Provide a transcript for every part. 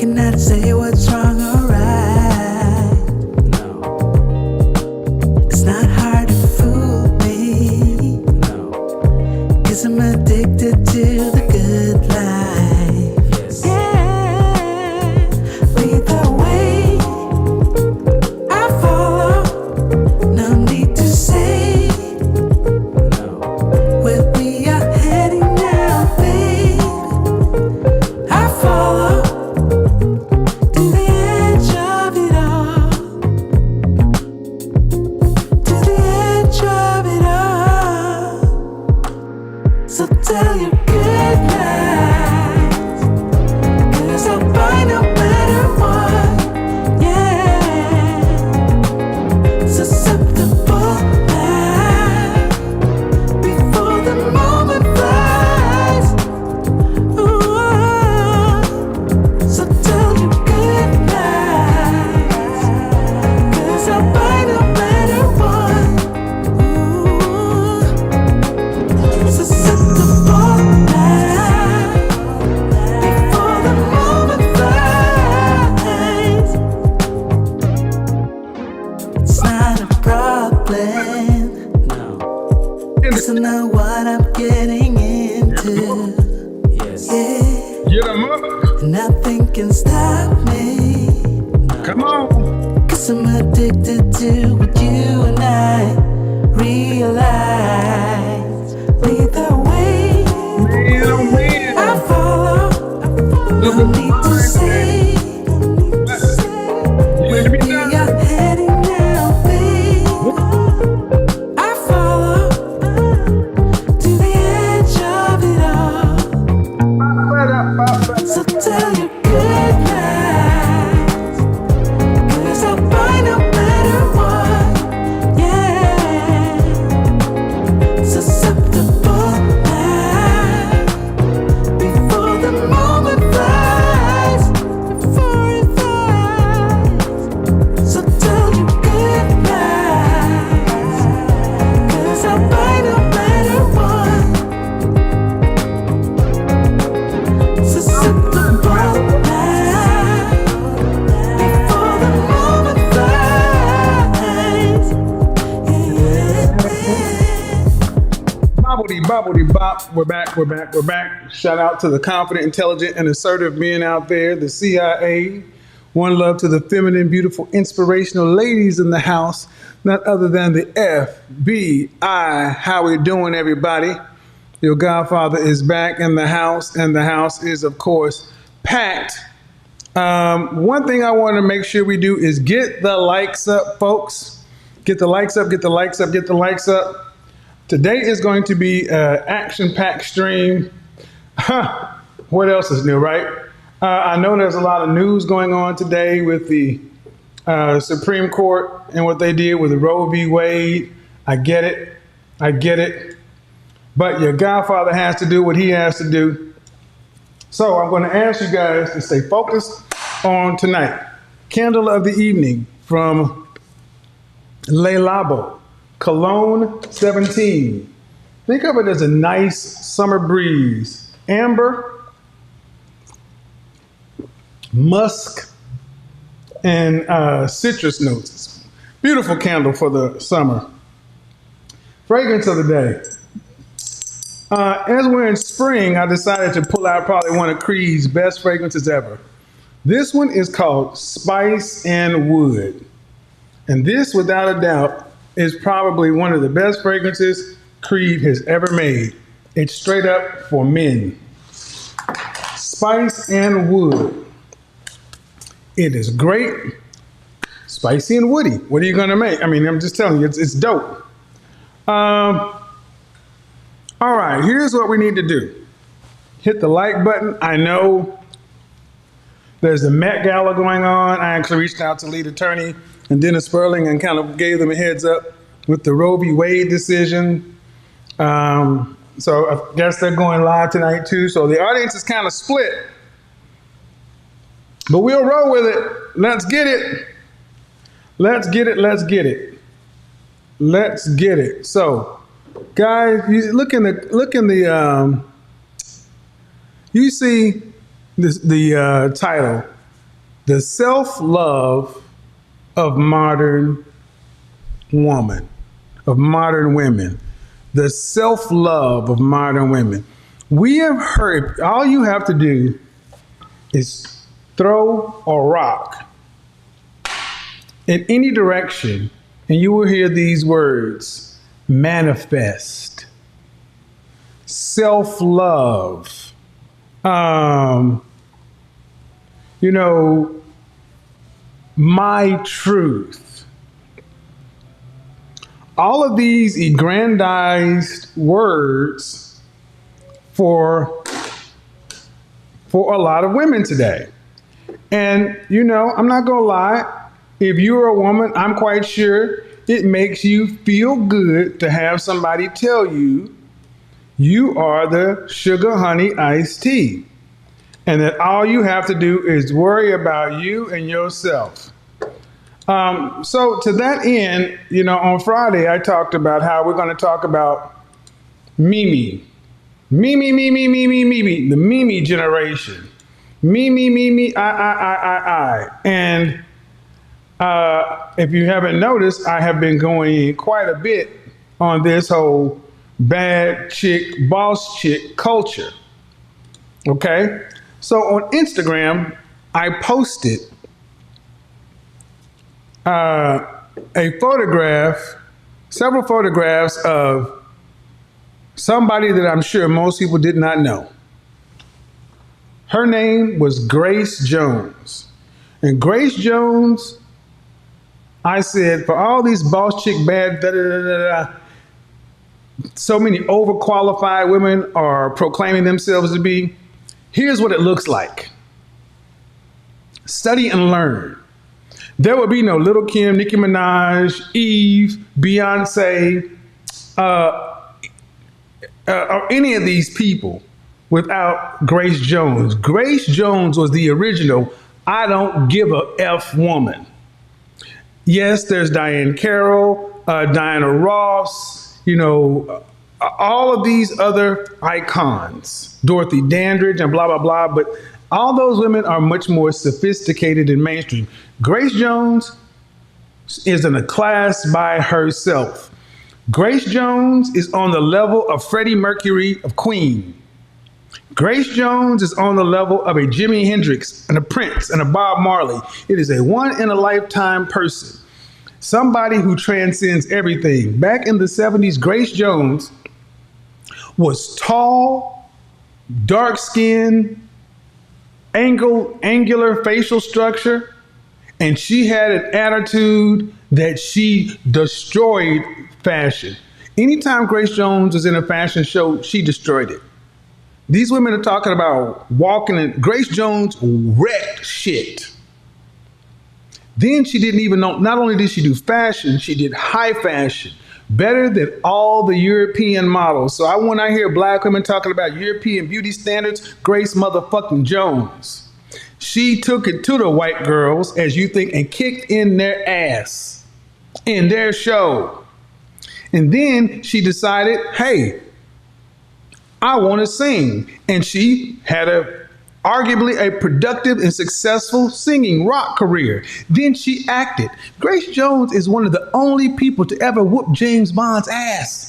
cannot say what's wrong or right. No. It's not hard to fool me. No. 'Cause I'm addicted to the good life. Yes. Yeah. Lead the way. I follow. No need to say. No. Where we are heading now, babe. I follow. To the edge of it all. To the edge of it all. So tell your good lies. 'Cause I'll buy no matter what. Yeah. Susceptible now. Before the moment flies. Ooh. So tell your good lies. 'Cause I'll buy no matter what. Ooh. Susceptible now. Before the moment flies. It's not a problem. No. 'Cause I know what I'm getting into. Yes. Yeah. Get them up. Nothing can stop me. Come on. 'Cause I'm addicted to what you and I realize. Lead the way. Man. I follow. No need to say. Let me We down. are heading now, babe. I follow. To the edge of it all. So tell your good lies. 'Cause I'll buy no matter what. Yeah. Susceptible now. Before the moment flies. Before it flies. So tell your good lies. 'Cause I'll buy no matter what. Susceptible now. Before the moment flies. Yeah. Bobbity bobbity bop. We're back. Shout out to the confident, intelligent, and assertive men out there, the CIA. One love to the feminine, beautiful, inspirational ladies in the house, none other than the FBI. How we doing, everybody? Your godfather is back in the house, and the house is, of course, packed. One thing I want to make sure we do is get the likes up, folks. Get the likes up, get the likes up, get the likes up. Today is going to be an action-packed stream. What else is new, right? I know there's a lot of news going on today with the Supreme Court and what they did with the Roe v. Wade. I get it. But your godfather has to do what he has to do. So I'm going to ask you guys to stay focused on tonight. Candle of the evening from Le Labo, Cologne 17. Think of it as a nice summer breeze. Amber, musk, and citrus notes. Beautiful candle for the summer. Fragrance of the day. As we're in spring, I decided to pull out probably one of Creed's best fragrances ever. This one is called Spice and Wood. And this, without a doubt, is probably one of the best fragrances Creed has ever made. It's straight up for men. Spice and Wood. It is great, spicy and woody. What are you gonna make? I mean, I'm just telling you, it's dope. All right, here's what we need to do. Hit the like button. I know there's a Met Gala going on. I actually reached out to lead attorney and Dennis Sperling and kind of gave them a heads up with the Roe v. Wade decision. So I guess they're going live tonight too. So the audience is kind of split. But we'll roll with it. Let's get it. Let's get it. So, guys, you look in the you see this, the title, The self-love of modern woman, of modern women. The self-love of modern women. We have heard, all you have to do is throw a rock in any direction, and you will hear these words: manifest, self-love, my truth. All of these aggrandized words for a lot of women today. And, I'm not going to lie. If you're a woman, I'm quite sure it makes you feel good to have somebody tell you you are the sugar honey iced tea, and that all you have to do is worry about you and yourself. So to that end, on Friday, I talked about how we're going to talk about Mimi. Mimi, the Mimi generation. Me, I. And if you haven't noticed, I have been going quite a bit on this whole bad chick, boss chick culture. Okay? So on Instagram, I posted several photographs of somebody that I'm sure most people did not know. Her name was Grace Jones. And Grace Jones, I said, for all these boss chick bad, so many overqualified women are proclaiming themselves to be, here's what it looks like. Study and learn. There would be no Little Kim, Nicki Minaj, Eve, Beyonce, or any of these people without Grace Jones. Grace Jones was the original I don't give a F woman. Yes, there's Diahann Carroll, Diana Ross, all of these other icons, Dorothy Dandridge and blah, blah, blah. But all those women are much more sophisticated and mainstream. Grace Jones is in a class by herself. Grace Jones is on the level of Freddie Mercury of Queen. Grace Jones is on the level of a Jimi Hendrix and a Prince and a Bob Marley. It is a one-in-a-lifetime person, somebody who transcends everything. Back in the 70s, Grace Jones was tall, dark-skinned, angular facial structure, and she had an attitude that she destroyed fashion. Anytime Grace Jones was in a fashion show, she destroyed it. These women are talking about walking in. Grace Jones wrecked shit. Then she didn't even know, not only did she do fashion, she did high fashion, better than all the European models. So when I hear black women talking about European beauty standards, Grace motherfucking Jones. She took it to the white girls, as you think, and kicked in their ass in their show. And then she decided, hey, I want to sing. And she had arguably a productive and successful singing rock career. Then she acted. Grace Jones is one of the only people to ever whoop James Bond's ass.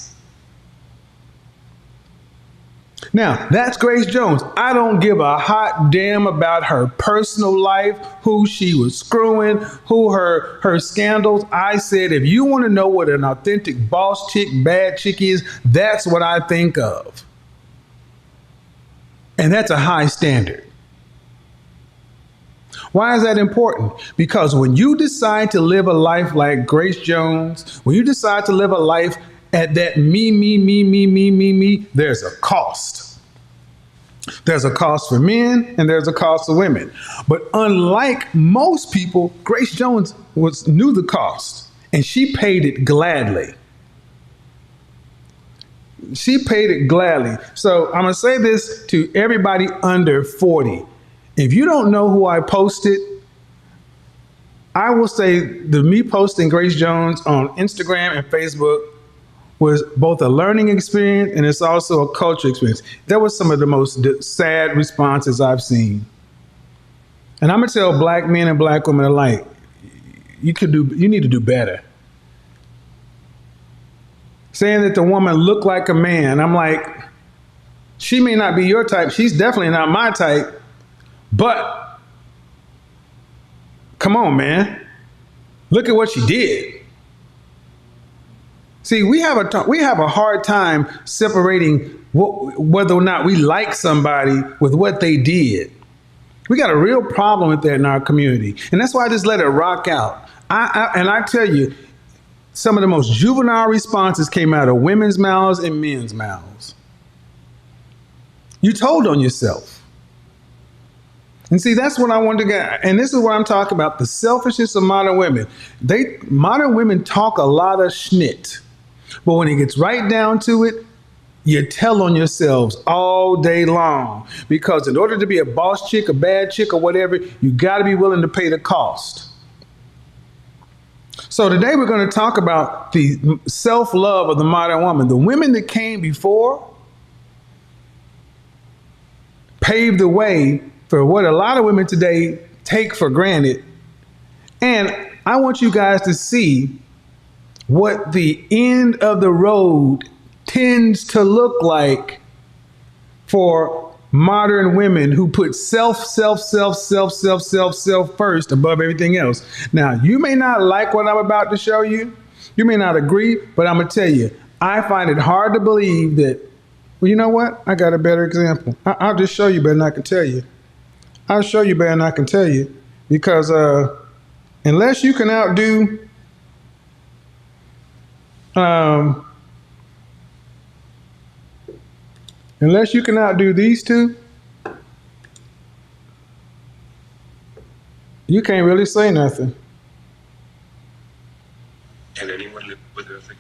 Now, that's Grace Jones. I don't give a hot damn about her personal life, who she was screwing, who her scandals. I said, if you want to know what an authentic boss chick, bad chick is, that's what I think of. And that's a high standard. Why is that important? Because when you decide to live a life like Grace Jones, when you decide to live a life at that me, there's a cost. There's a cost for men and there's a cost for women. But unlike most people, Grace Jones knew the cost and she paid it gladly. She paid it gladly. So I'm going to say this to everybody under 40. If you don't know who I posted, I will say me posting Grace Jones on Instagram and Facebook was both a learning experience and it's also a culture experience. That was some of the most sad responses I've seen. And I'm gonna tell black men and black women alike, you need to do better. Saying that the woman looked like a man, I'm like, she may not be your type. She's definitely not my type. But come on, man. Look at what she did. See, we have a hard time separating whether or not we like somebody with what they did. We got a real problem with that in our community, and that's why I just let it rock out. I tell you, some of the most juvenile responses came out of women's mouths and men's mouths. You told on yourself. And see, that's what I wanted to get. And this is what I'm talking about, the selfishness of modern women. Modern women talk a lot of schnit. But when it gets right down to it, you tell on yourselves all day long. Because in order to be a boss chick, a bad chick, or whatever, you got to be willing to pay the cost. So today we're going to talk about the self-love of the modern woman. The women that came before paved the way for what a lot of women today take for granted. And I want you guys to see what the end of the road tends to look like for modern women who put self first above everything else. Now, you may not like what I'm about to show you. You may not agree, but I'm going to tell you, I find it hard to believe that, well, you know what? I got a better example. I'll just show you better than I can tell you. I'll show you better than I can tell you. Because unless you can outdo these two, you can't really say nothing. Can anyone live with Eartha?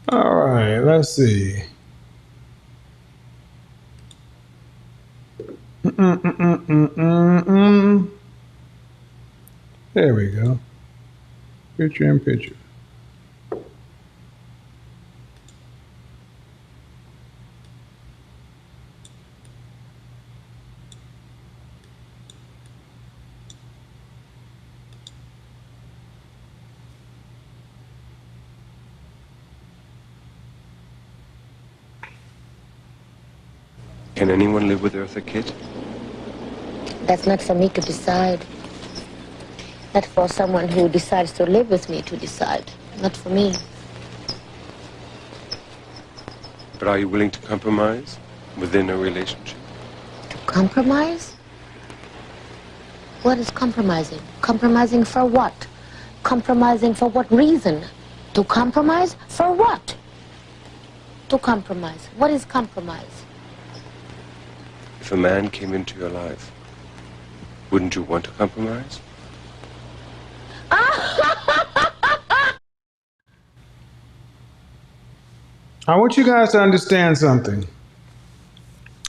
All right, let's see. There we go. Picture in picture. Can anyone live with Eartha Kitt? That's not for me to decide. Not for someone who decides to live with me to decide. Not for me. But are you willing to compromise within a relationship? To compromise? What is compromising? Compromising for what? Compromising for what reason? To compromise? For what? To compromise. What is compromise? If a man came into your life, wouldn't you want to compromise? I want you guys to understand something.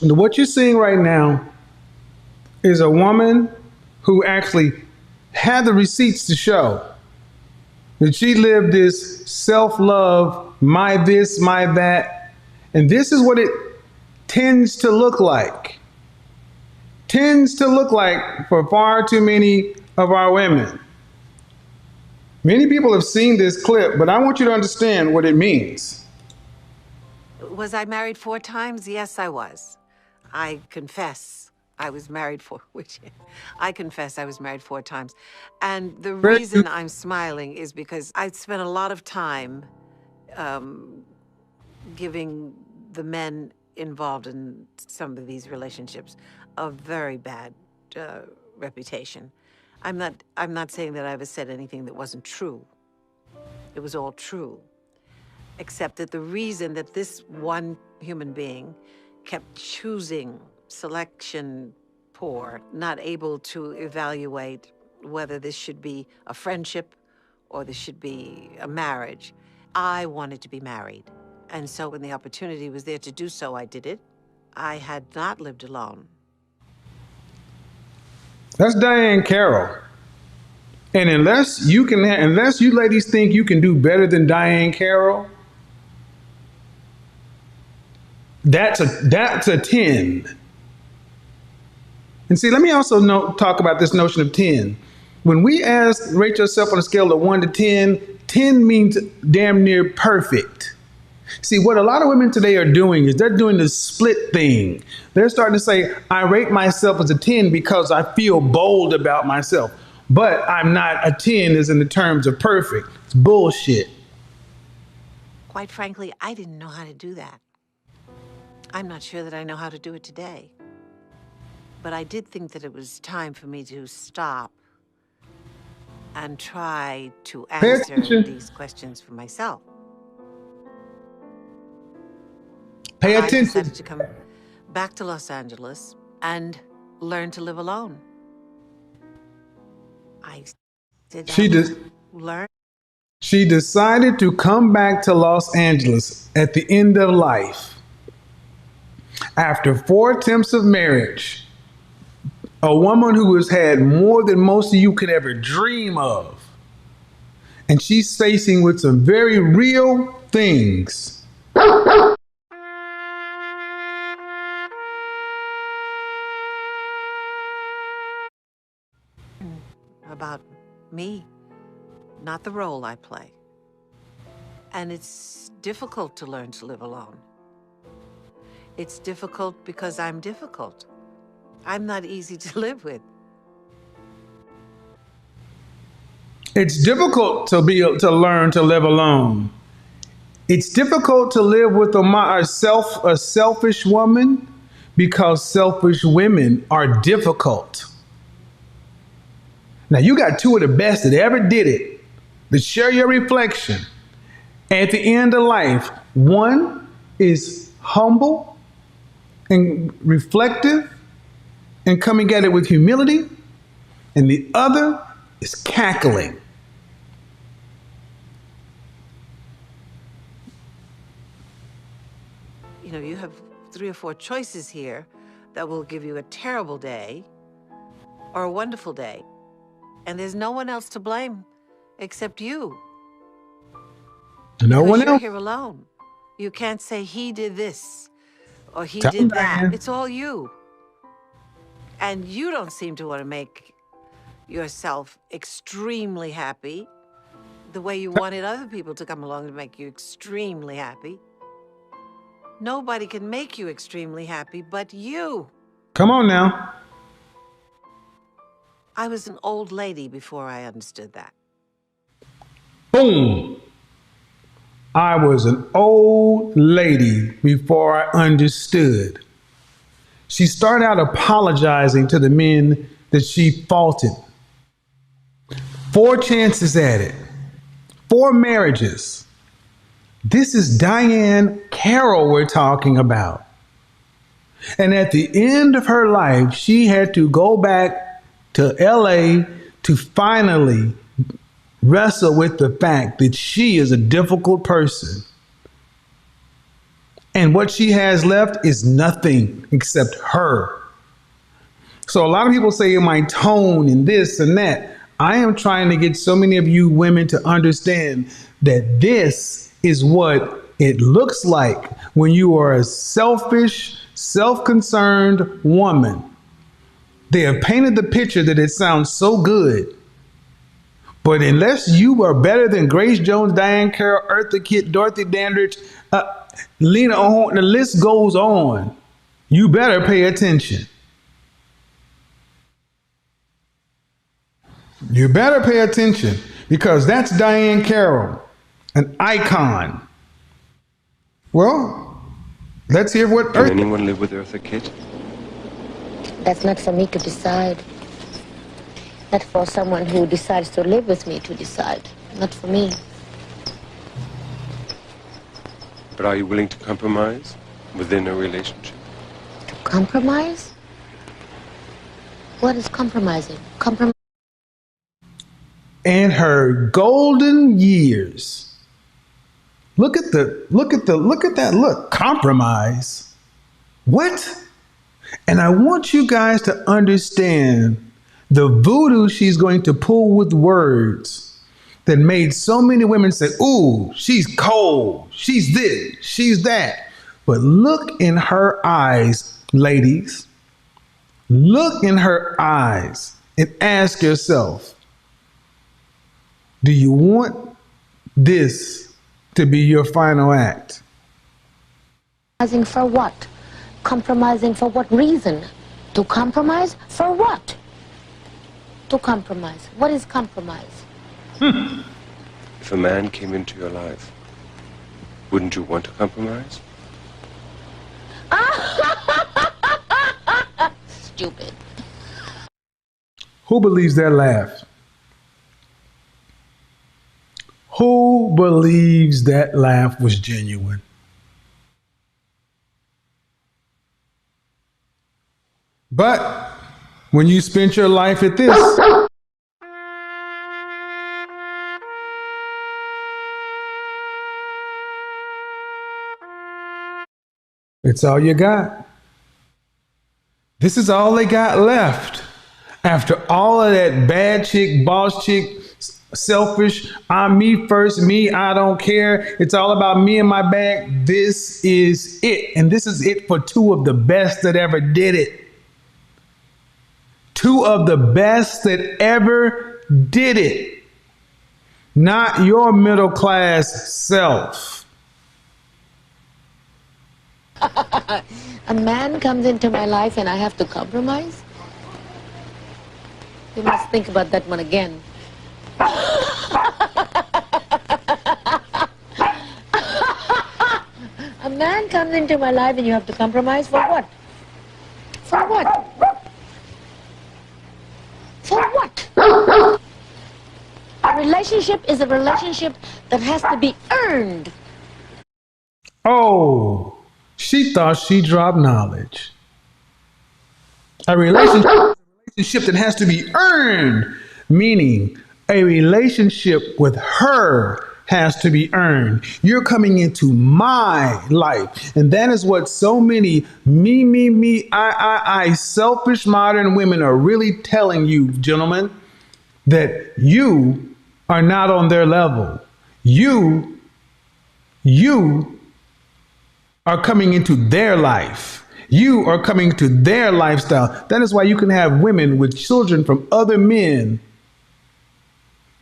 What you're seeing right now is a woman who actually had the receipts to show that she lived this self-love, my this, my that. And this is what it tends to look like. Tends to look like for far too many of our women. Many people have seen this clip, but I want you to understand what it means. Was I married 4 times? Yes, I was. I confess I was married I confess I was married 4 times. And the reason I'm smiling is because I spent a lot of time giving the men involved in some of these relationships a very bad reputation. I'm not saying that I ever said anything that wasn't true. It was all true. Except that the reason that this one human being kept choosing selection poor, not able to evaluate whether this should be a friendship or there should be a marriage. I wanted to be married. And so when the opportunity was there to do so, I did it. I had not lived alone. That's Diahann Carroll. And unless you ladies think you can do better than Diahann Carroll, that's a 10. And see, let me also talk about this notion of 10. When we rate yourself on a scale of 1 to 10, 10 means damn near perfect. See, what a lot of women today are doing is they're doing this split thing. They're starting to say, I rate myself as a 10 because I feel bold about myself. But I'm not a 10 as in the terms of perfect. It's bullshit. Quite frankly, I didn't know how to do that. I'm not sure that I know how to do it today. But I did think that it was time for me to stop and try to answer these questions for myself. Pay I attention. decided to come back to Los Angeles and learn to live alone. I did learn. She decided to come back to Los Angeles at the end of life. After 4 attempts of marriage, a woman who has had more than most of you could ever dream of. And she's facing with some very real things. About me, not the role I play. And it's difficult to learn to live alone. It's difficult because I'm difficult. I'm not easy to live with. It's difficult to learn to live alone. It's difficult to live with a selfish woman because selfish women are difficult. Now, you got 2 of the best that ever did it, that share your reflection. At the end of life, one is humble and reflective and coming at it with humility, and the other is cackling. You know, you have 3 or 4 choices here that will give you a terrible day or a wonderful day. And there's no one else to blame except you. No one you're else. Here alone. You can't say he did this or he did that. It's all you. And you don't seem to want to make yourself extremely happy the way you wanted other people to come along to make you extremely happy. Nobody can make you extremely happy but you. Come on now. I was an old lady before I understood that. Boom. I was an old lady before I understood. She started out apologizing to the men that she faulted. 4 chances at it. 4 marriages. This is Diahann Carroll we're talking about. And at the end of her life, she had to go back to LA to finally wrestle with the fact that she is a difficult person. And what she has left is nothing except her. So a lot of people say in my tone and this and that, I am trying to get so many of you women to understand that this is what it looks like when you are a selfish, self-concerned woman. They have painted the picture that it sounds so good. But unless you are better than Grace Jones, Diahann Carroll, Eartha Kitt, Dorothy Dandridge, Lena Horne, the list goes on, you better pay attention. You better pay attention because that's Diahann Carroll, an icon. Well, let's hear what Can anyone live with Eartha Kitt? That's not for me to decide. Not for someone who decides to live with me to decide. Not for me. But are you willing to compromise within a relationship? To compromise? What is compromising? in her golden years. Look at that look. Compromise. What? And I want you guys to understand the voodoo she's going to pull with words that made so many women say, ooh, she's cold, she's this, she's that. But look in her eyes, ladies. Look in her eyes and ask yourself, do you want this to be your final act? Compromising for what? Compromising for what reason? To compromise for what? To compromise. What is compromise? If a man came into your life, wouldn't you want to compromise? Stupid. Who believes that laugh? Who believes that laugh was genuine? But when you spent your life at this, it's all you got. This is all they got left. After all of that bad chick, boss chick, selfish, I'm me first, me, I don't care. It's all about me and my bag. This is it. And this is it for two of the best that ever did it. Two of the best that ever did it. Not your middle class self. A man comes into my life and I have to compromise? You must think about that one again. A man comes into my life and you have to compromise for what? For what? For what? A relationship is a relationship that has to be earned. Oh, she thought she dropped knowledge. A relationship that has to be earned, meaning a relationship with her has to be earned. You're coming into my life. And that is what so many me, I, selfish modern women are really telling you, gentlemen, that you are not on their level. You are coming into their life. You are coming to their lifestyle. That is why you can have women with children from other men,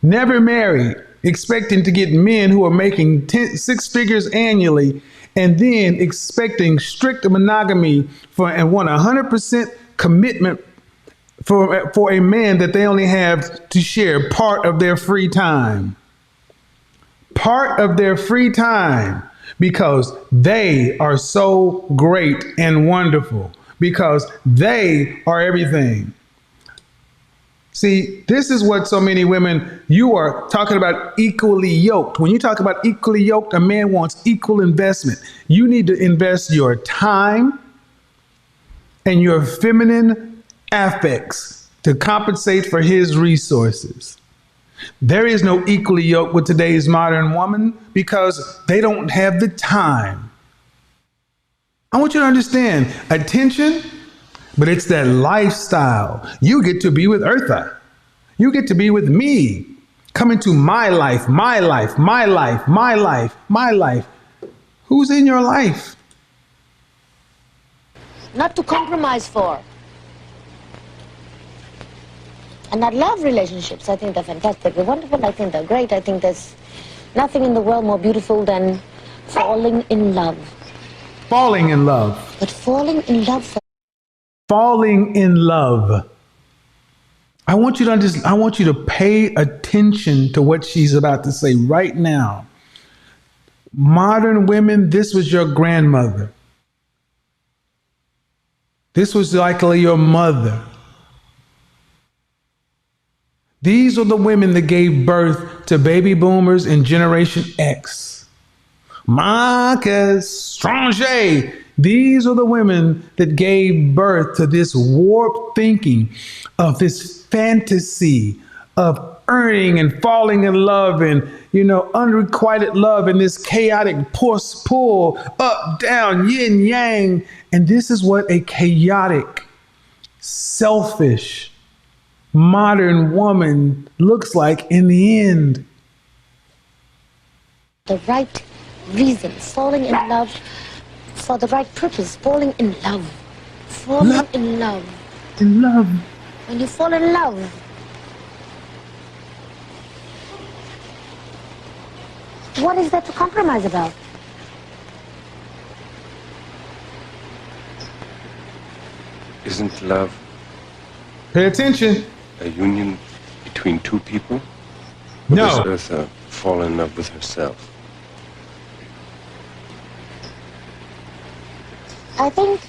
never married, expecting to get men who are making 6 figures annually, and then expecting strict monogamy and want 100% commitment for a man that they only have to share part of their free time. Part of their free time. Because they are so great and wonderful. Because they are everything. See, this is what so many women, you are talking about equally yoked. When you talk about equally yoked, a man wants equal investment. You need to invest your time and your feminine affects to compensate for his resources. There is no equally yoked with today's modern woman because they don't have the time. I want you to understand attention, but it's that lifestyle. You get to be with Eartha. You get to be with me. Come into my life, my life, my life, my life, my life. Who's in your life? Not to compromise for. And I love relationships. I think they're fantastic. They're wonderful. I think they're great. I think there's nothing in the world more beautiful than falling in love. Falling in love. But falling in love for... Falling in love. I want you to pay attention to what she's about to say right now. Modern women, this was your grandmother. This was likely your mother. These are the women that gave birth to baby boomers and Generation X. Marcus, Stranger. These are the women that gave birth to this warped thinking of this fantasy of earning and falling in love and, unrequited love and this chaotic pull, up, down, yin, yang. And this is what a chaotic, selfish, modern woman looks like in the end. The right reason, falling in love for the right purpose, falling in love. Falling in love. In love. When you fall in love, what is there to compromise about? Isn't love Pay attention. a union between two people? Or No. does Eartha fall in love with herself? I think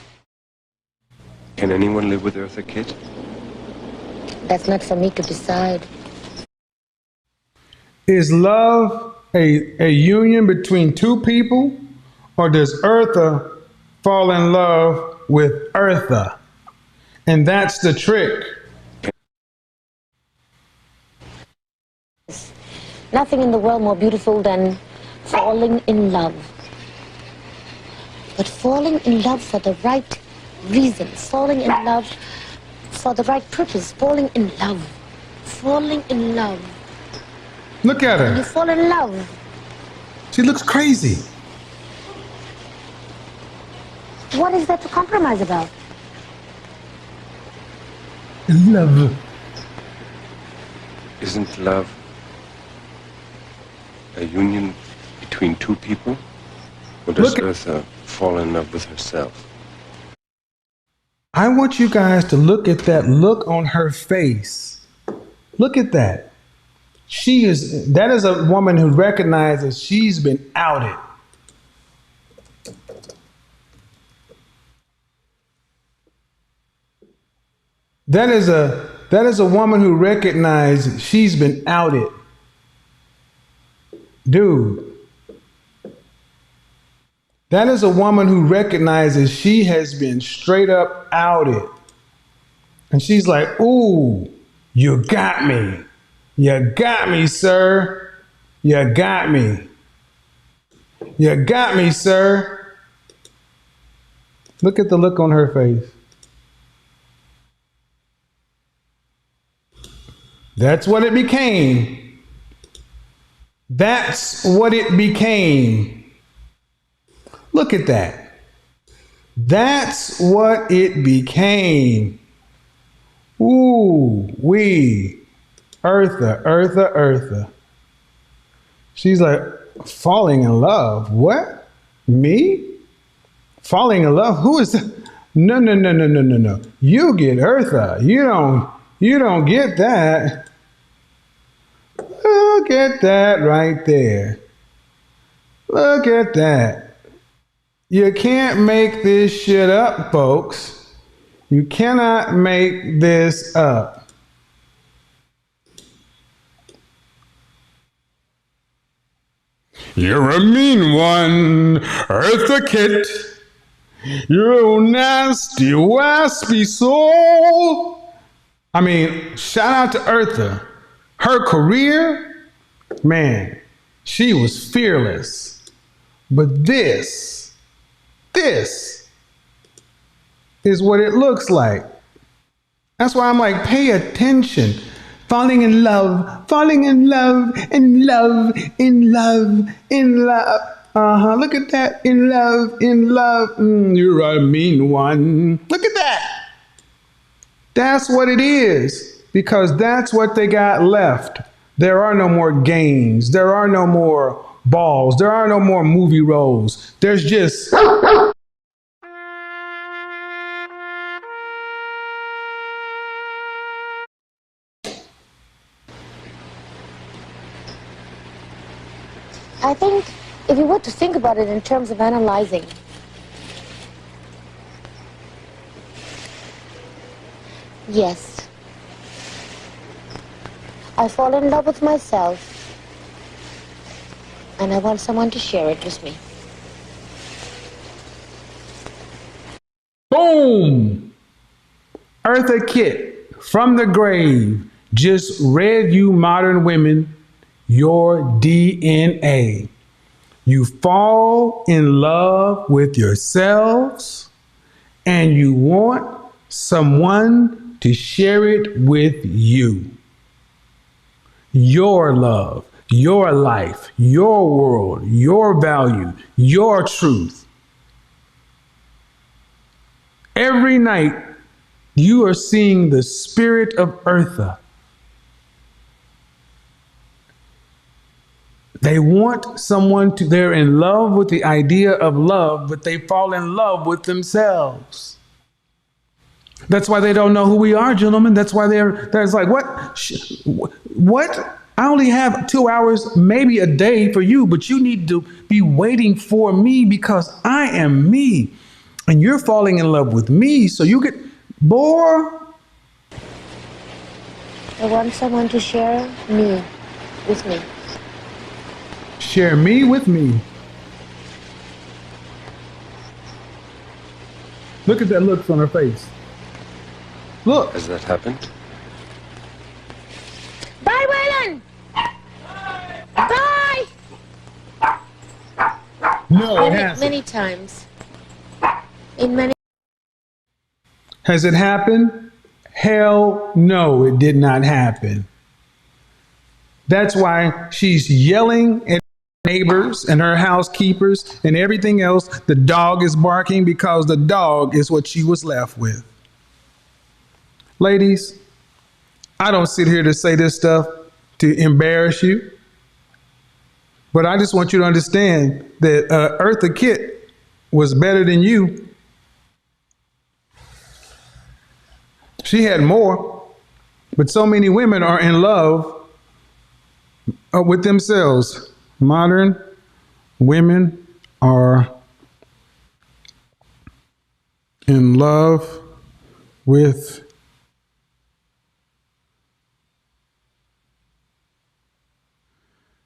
Can anyone live with Eartha Kitt? that's not for me to decide. Is love a union between two people? Or does Eartha fall in love with Eartha? And that's the trick. Nothing in the world more beautiful than falling in love. But falling in love for the right reason, falling in love for the right purpose, falling in love. Falling in love. Look at You her. fall in love. She looks crazy. What is there to compromise about? Love. Isn't love a union between two people? Or does Look at- Eartha fall in love with herself? I want you guys to look at that look on her face. Look at that. That is a woman who recognizes she's been outed. That is a woman who recognizes she's been outed. Dude. That is a woman who recognizes she has been straight up outed. And she's like, ooh, you got me. You got me, sir. You got me. You got me, sir. Look at the look on her face. That's what it became. That's what it became. Look at that. That's what it became. Ooh, Eartha. She's like, falling in love. What? Me? Falling in love? Who is that? No. You get Eartha. You don't get that. Look at that right there. Look at that. You can't make this shit up, folks. You cannot make this up. You're a mean one, Eartha Kitt. You're a nasty, waspy soul. I mean, shout out to Eartha. Her career, man, she was fearless. But this is what it looks like. That's why I'm like, pay attention. Falling in love, in love. Look at that. In love. You're a mean one. Look at that. That's what it is. Because that's what they got left. There are no more games. There are no more balls. There are no more movie roles. There's just... I think if you were to think about it in terms of analyzing, yes, I fall in love with myself and I want someone to share it with me. Boom! Eartha Kitt from the grave. just read you modern women your DNA. You fall in love with yourselves and you want someone to share it with you. Your love, your life, your world, your value, your truth. Every night you are seeing the spirit of Eartha. They want someone to, they're in love with the idea of love, but they fall in love with themselves. That's why they don't know who we are, gentlemen. That's why there's like, what? I only have 2 hours, maybe a day for you, but you need to be waiting for me because I am me. And you're falling in love with me, so you get bored. I want someone to share me with me. Share me with me. Look at that look on her face. Look. Has that happened? Bye, Waylon! Bye! No, it hasn't. Many times. In many. Has it happened? Hell no, it did not happen. That's why she's yelling at neighbors and her housekeepers and everything else. The dog is barking because the dog is what she was left with. Ladies, I don't sit here to say this stuff to embarrass you, but I just want you to understand that Eartha Kitt was better than you. She had more, but so many women are in love with themselves. Modern women are in love with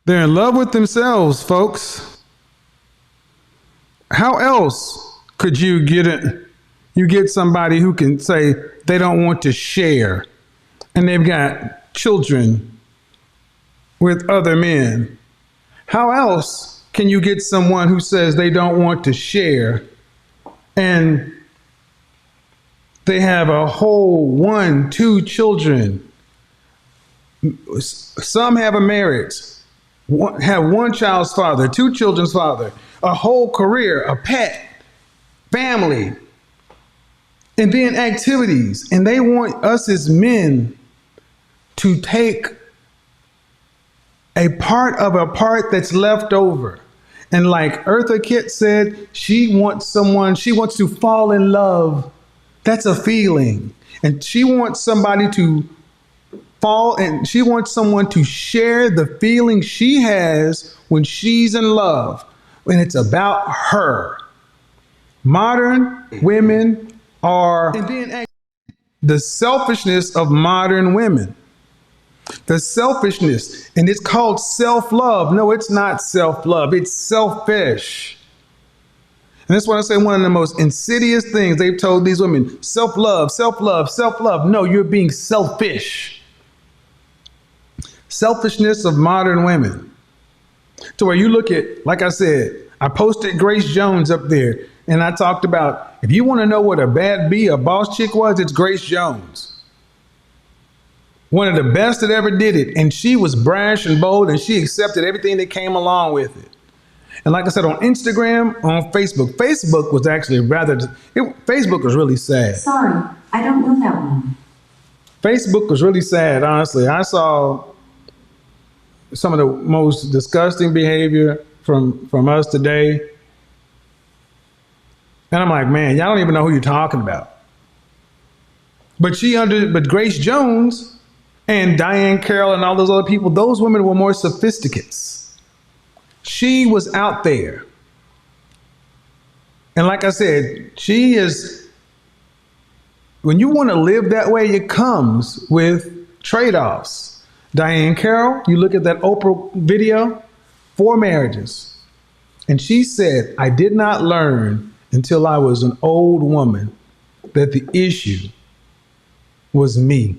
they're in love with themselves, folks. How else could you get it? You get somebody who can say they don't want to share and they've got children with other men. How else can you get someone who says they don't want to share and they have a whole 1, 2 children? Some have a marriage, have 1 child's father, 2 children's father, a whole career, a pet, family, and then activities. And they want us as men to take a part that's left over. And like Eartha Kitt said, she wants to fall in love. That's a feeling. And she wants somebody to fall, and she wants someone to share the feeling she has when she's in love, when it's about her. Modern women are, and then the selfishness of modern women. The selfishness, and it's called self-love. No, it's not self-love. It's selfish. And that's why I say one of the most insidious things they've told these women, self-love, self-love, self-love. No, you're being selfish. Selfishness of modern women. To where you look at, like I said, I posted Grace Jones up there, and I talked about, if you want to know what a boss chick was, it's Grace Jones. One of the best that ever did it. And she was brash and bold, and she accepted everything that came along with it. And like I said, on Instagram, on Facebook, Facebook was actually Facebook was really sad. Sorry, I don't know that one. Facebook was really sad, honestly. I saw some of the most disgusting behavior from us today. And I'm like, man, y'all don't even know who you're talking about. But Grace Jones and Diahann Carroll and all those other people, those women were more sophisticates. She was out there. And like I said, when you want to live that way, it comes with trade-offs. Diahann Carroll, you look at that Oprah video, 4 marriages. And she said, I did not learn until I was an old woman that the issue was me.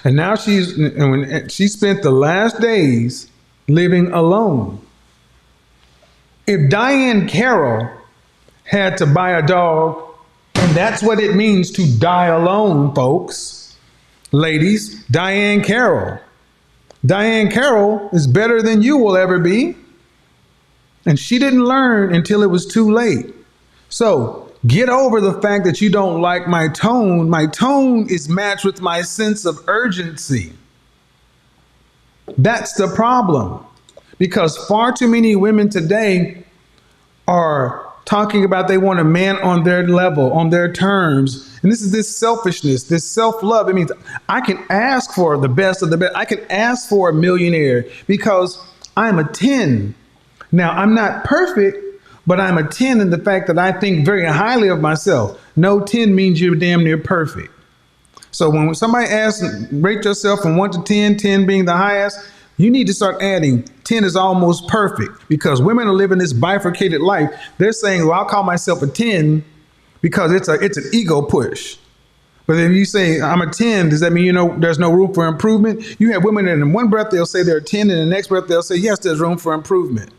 And now she spent the last days living alone. If Diahann Carroll had to buy a dog, and that's what it means to die alone, folks, ladies, Diahann Carroll. Diahann Carroll is better than you will ever be. And she didn't learn until it was too late. So get over the fact that you don't like my tone. My tone is matched with my sense of urgency. That's the problem. Because far too many women today are talking about they want a man on their level, on their terms. And this is this selfishness, this self-love. It means I can ask for the best of the best. I can ask for a millionaire because I'm a 10. Now, I'm not perfect, but I'm a 10 in the fact that I think very highly of myself. No 10 means you're damn near perfect. So when somebody asks, rate yourself from 1 to 10, 10 being the highest, you need to start adding 10 is almost perfect, because women are living this bifurcated life. They're saying, well, I'll call myself a 10 because it's an ego push. But if you say I'm a 10, does that mean there's no room for improvement? You have women that in one breath they'll say they're a 10, and in the next breath they'll say, yes, there's room for improvement.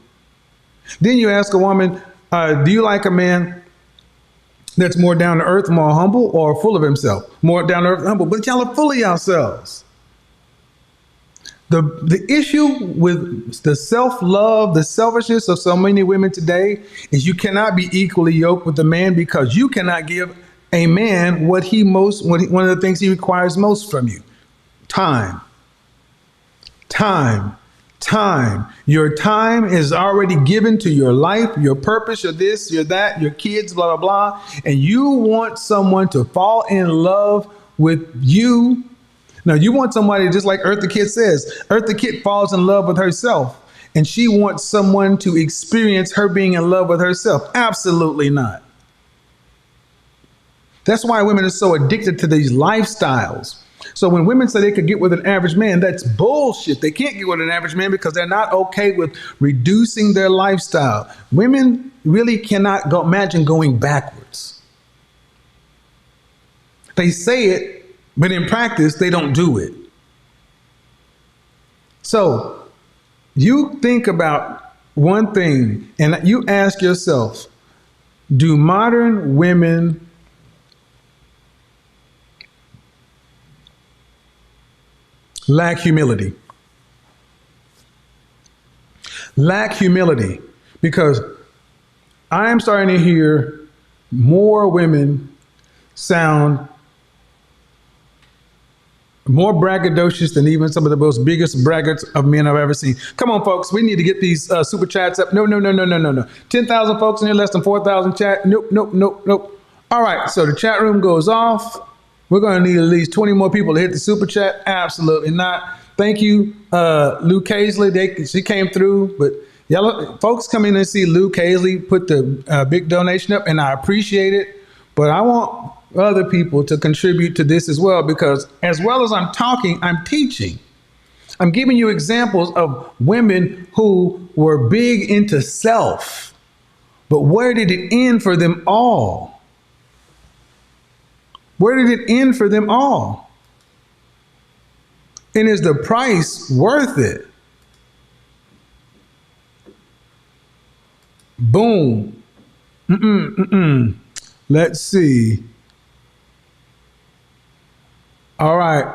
Then you ask a woman, do you like a man that's more down to earth, more humble, or full of himself? More down to earth, humble, but y'all are full of yourselves. The issue with the self-love, the selfishness of so many women today is you cannot be equally yoked with a man, because you cannot give a man one of the things he requires most from you: time. Time. Time. Your time is already given to your life, your purpose, your this, your that, your kids, blah, blah, blah. And you want someone to fall in love with you. Now, you want somebody, just like Eartha Kitt says, Eartha Kitt falls in love with herself, and she wants someone to experience her being in love with herself. Absolutely not. That's why women are so addicted to these lifestyles. So when women say they could get with an average man, that's bullshit. They can't get with an average man because they're not okay with reducing their lifestyle. Women really cannot imagine going backwards. They say it, but in practice, they don't do it. So you think about one thing and you ask yourself, do modern women lack humility? Lack humility, because I am starting to hear more women sound more braggadocious than even some of the most biggest braggarts of men I've ever seen. Come on, folks. We need to get these super chats up. No. 10,000 folks in here, less than 4,000 chat. Nope. All right. So the chat room goes off. We're going to need at least 20 more people to hit the super chat. Absolutely not. Thank you, Lou Casely. She came through, but y'all folks come in and see Lou Casely put the big donation up, and I appreciate it. But I want other people to contribute to this as well as I'm talking, I'm teaching. I'm giving you examples of women who were big into self, but where did it end for them all? Where did it end for them all? And is the price worth it? Boom. Let's see. All right.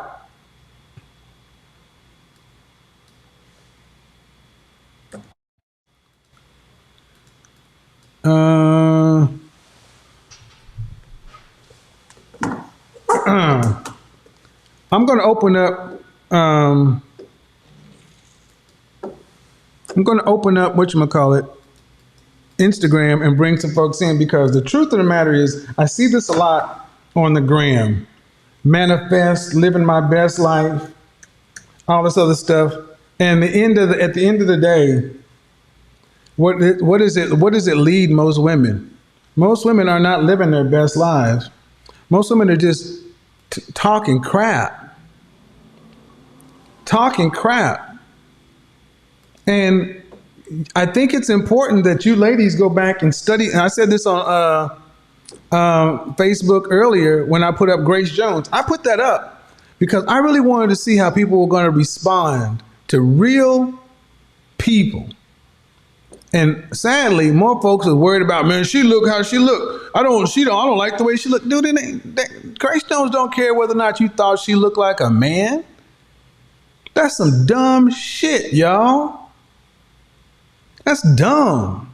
I'm going to open up. I'm going to open up Instagram and bring some folks in, because the truth of the matter is I see this a lot on the gram. Manifest, living my best life, all this other stuff. And at the end of the day, what does it lead most women? Most women are not living their best lives. Most women are just talking crap. And I think it's important that you ladies go back and study. And I said this on Facebook earlier when I put up Grace Jones. I put that up because I really wanted to see how people were going to respond to real people. And sadly, more folks are worried about, man, she look how she look. I don't like the way she look. Dude, Grace Jones don't care whether or not you thought she looked like a man. That's some dumb shit, y'all. That's dumb.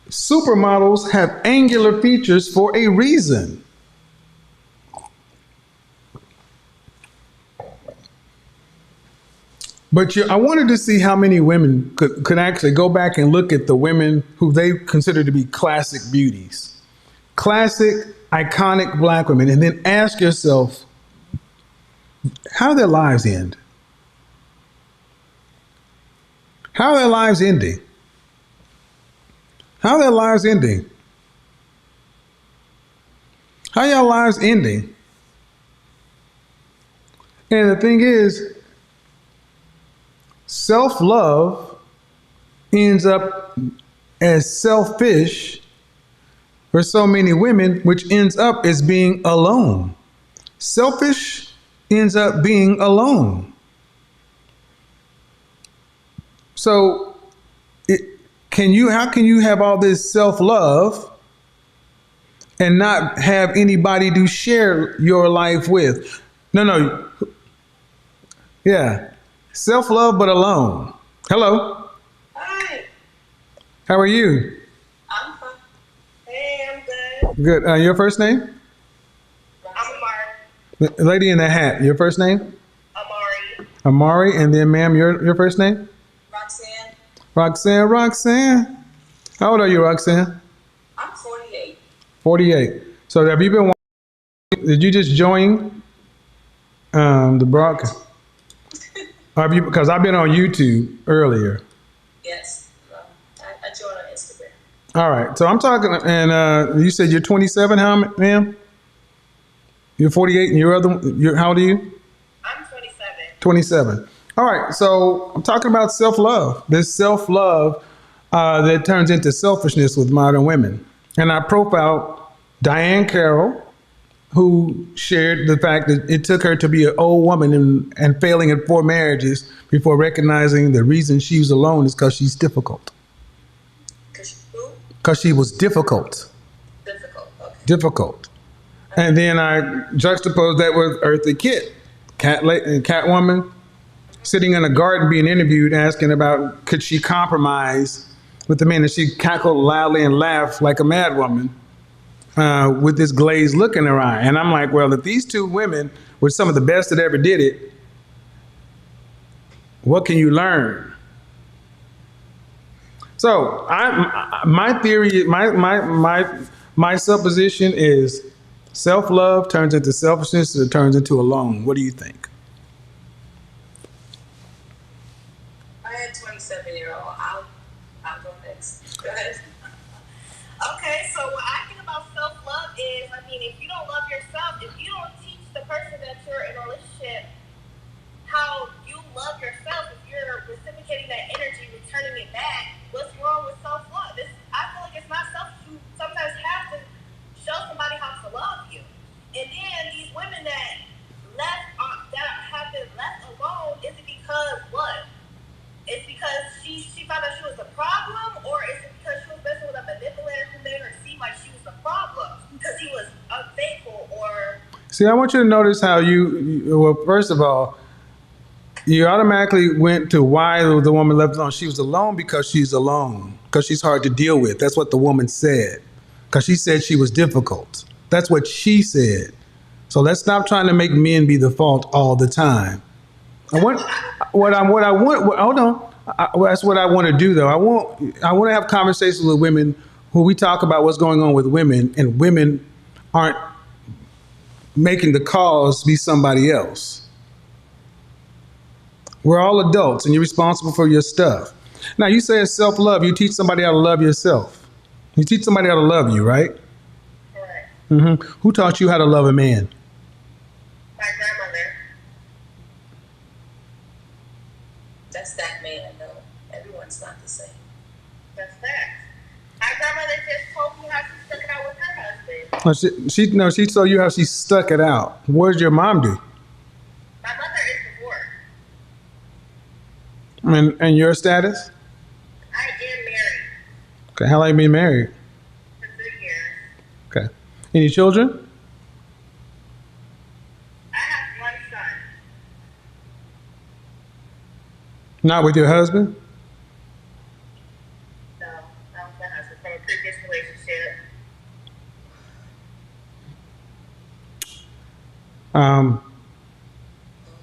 Supermodels have angular features for a reason. But I wanted to see how many women could actually go back and look at the women who they consider to be classic beauties. Classic, iconic black women. And then ask yourself, how do their lives end? How are their lives ending? How are their lives ending? How are your lives ending? And the thing is, self-love ends up as selfish for so many women, which ends up as being alone. Selfish ends up being alone. So how can you have all this self-love and not have anybody to share your life with? No. Yeah. Self-love, but alone. Hello. Hi. How are you? I'm fine. Hey, I'm good. Good. Your first name? I'm Amari. The lady in the hat. Your first name? Amari. Amari. And then, ma'am, your first name? Roxanne. Roxanne. How old are you, Roxanne? I'm 48. 48. So have you been watching? Did you just join the broadcast? Because I've been on YouTube earlier. Yes. I joined on Instagram. All right. So I'm talking, and you said you're 27, how, ma'am? You're 48, and how old are you? I'm 27. 27. All right. So I'm talking about self-love. This self-love that turns into selfishness with modern women. And I profiled Diahann Carroll, who shared the fact that it took her to be an old woman and failing in 4 marriages before recognizing the reason she was alone is because she's difficult. Because she was difficult. Difficult. Okay. Difficult. And then I juxtaposed that with Eartha Kitt, Catwoman, sitting in a garden being interviewed, asking about could she compromise with the men, and she cackled loudly and laughed like a mad woman. With this glazed look in her eye. And I'm like, well, if these two women were some of the best that ever did it, what can you learn? So my theory, my supposition is self-love turns into selfishness, it turns into alone. What do you think? I had 27-year-old. I'll go next. Go ahead. Okay, so what I think about self-love is, if you don't love yourself, if you don't teach the person that you're in a relationship how you love yourself, if you're reciprocating that energy, returning it back, what's wrong with self-love? I feel like it's not selfish. You sometimes have to show somebody how to love you. And then these women that have been left alone, is it because what? It's because she found out she was the problem, or is it because she was messing with a manipulator who made her seem like she was the problem because he was unfaithful or... See, I want you to notice how well, first of all, you automatically went to why the woman left alone. She was alone because she's alone, because she's hard to deal with. That's what the woman said, because she said she was difficult. That's what she said. So let's stop trying to make men be the fault all the time. Hold on. That's what I want to do, though. I want to have conversations with women who we talk about what's going on with women, and women aren't making the cause be somebody else. We're all adults, and you're responsible for your stuff. Now, you say it's self-love. You teach somebody how to love yourself. You teach somebody how to love you, right? Correct. Mm-hmm. Who taught you how to love a man? My grandmother. That's that man, though. Everyone's not the same. That's fact. My grandmother just told me how she stuck it out with her husband. She told you how she stuck it out. What did your mom do? My mother is divorced. And your status? I am married Okay, how long you been married? for 3 years. Okay. Any children? I have one son. Not with your husband? No, that was my husband from a previous relationship.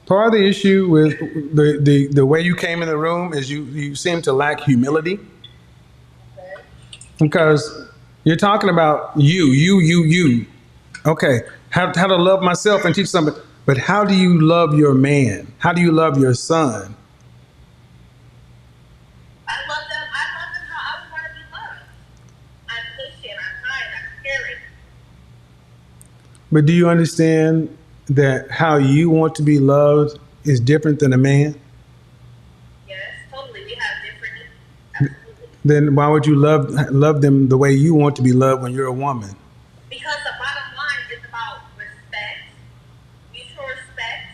Part of the issue with the way you came in the room is you seem to lack humility. Okay. Because you're talking about you. Okay, how to love myself and teach somebody. But how do you love your man? How do you love your son? I love them. I love them how I would want to be loved. I'm patient. I'm kind. I'm caring. But do you understand that how you want to be loved is different than a man? Yes, totally. We have different. Absolutely. Then why would you love them the way you want to be loved when you're a woman? Because the bottom line is about respect, mutual respect,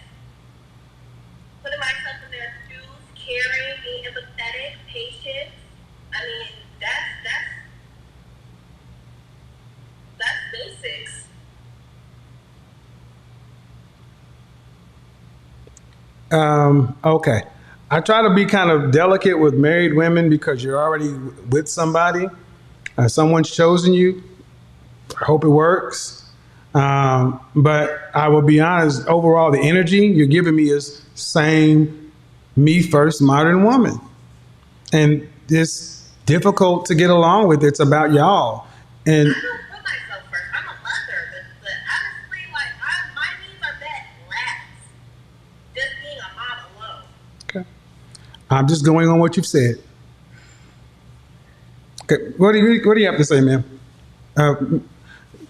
putting myself in their shoes, caring, being empathetic, patient. I mean, that's basics. Okay. I try to be kind of delicate with married women because you're already with somebody. Someone's chosen you. I hope it works. But I will be honest, overall, the energy you're giving me is same me first modern woman. And it's difficult to get along with. It's about y'all. And I don't put myself first. I'm a mother, but honestly, like my needs are met last. Just being a mom alone. okay. I'm just going on what you've said. Okay. What do you have to say, ma'am?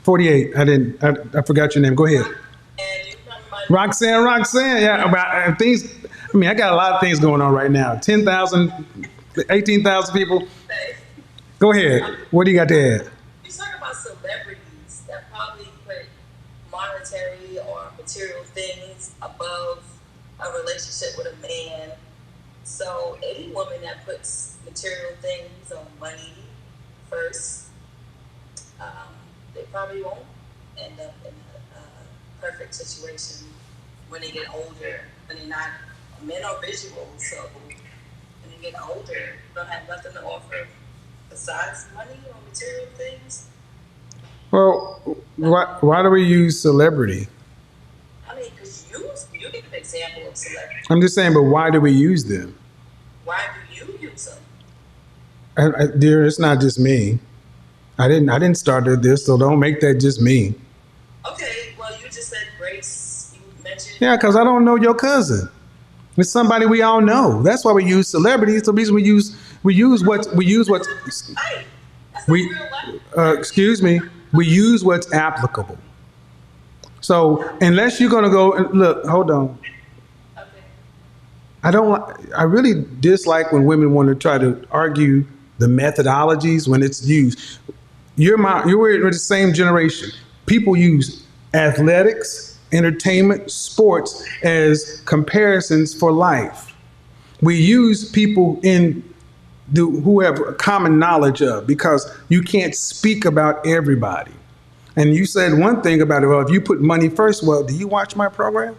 48. I forgot your name. Go ahead. And you come my Roxanne. Yeah, about things. I mean, I got a lot of things going on right now. 10,000, 18,000 people. face. Go ahead. What do you got to add? You talk about celebrities that probably put monetary or material things above a relationship with a man. So any woman that puts material things or money first, they probably won't end up in a perfect situation when they get older. When they're not, men are visual, so when they get older, they don't have nothing to offer besides money or material things. Well, why do we use celebrity? I mean, because you give an example of celebrity. I'm just saying, but why do we use them? Why do you use them? Dear, it's not just me. I didn't start this, so don't make that just me. Okay, well, you just said Grace. You mentioned. Yeah, because I don't know your cousin. It's somebody we all know. That's why we use celebrities. The reason we use what's Hey, that's we not real life. excuse me. We use what's applicable. So unless you're gonna go and look, hold on. Okay. I really dislike when women want to try to argue the methodologies when it's used. You're the same generation. People use athletics, entertainment, sports as comparisons for life. We use people who have a common knowledge of, because you can't speak about everybody. And you said one thing about it. Well, if you put money first, well, do you watch my program?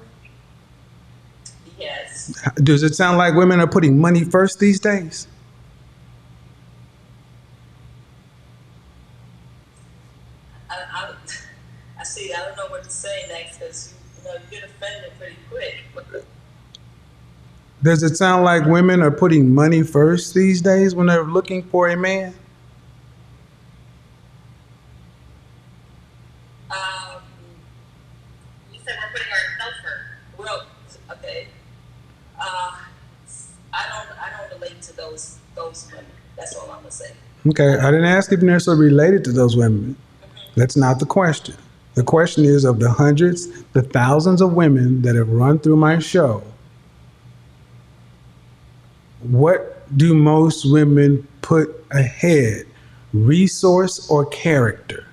Yes. Does it sound like women are putting money first these days? I see. I don't know what to say next because you get offended pretty quick. Does it sound like women are putting money first these days when they're looking for a man? You said we're putting ourselves first. Well, okay. I don't relate to those women. That's all I'm gonna say. Okay, I didn't ask if you're necessarily related to those women. That's not the question. The question is, of the hundreds, the thousands of women that have run through my show, what do most women put ahead resource or character?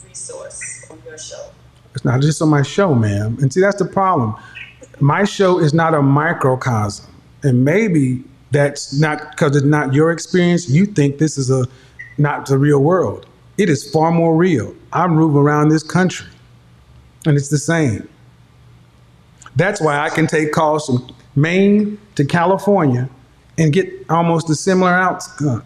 Resource on your show. It's not just on my show, ma'am. And see, that's the problem. My show is not a microcosm. And maybe that's not because it's not your experience. You think this is not the real world. It is far more real. I move around this country and it's the same. That's why I can take calls from Maine to California and get almost a similar outcome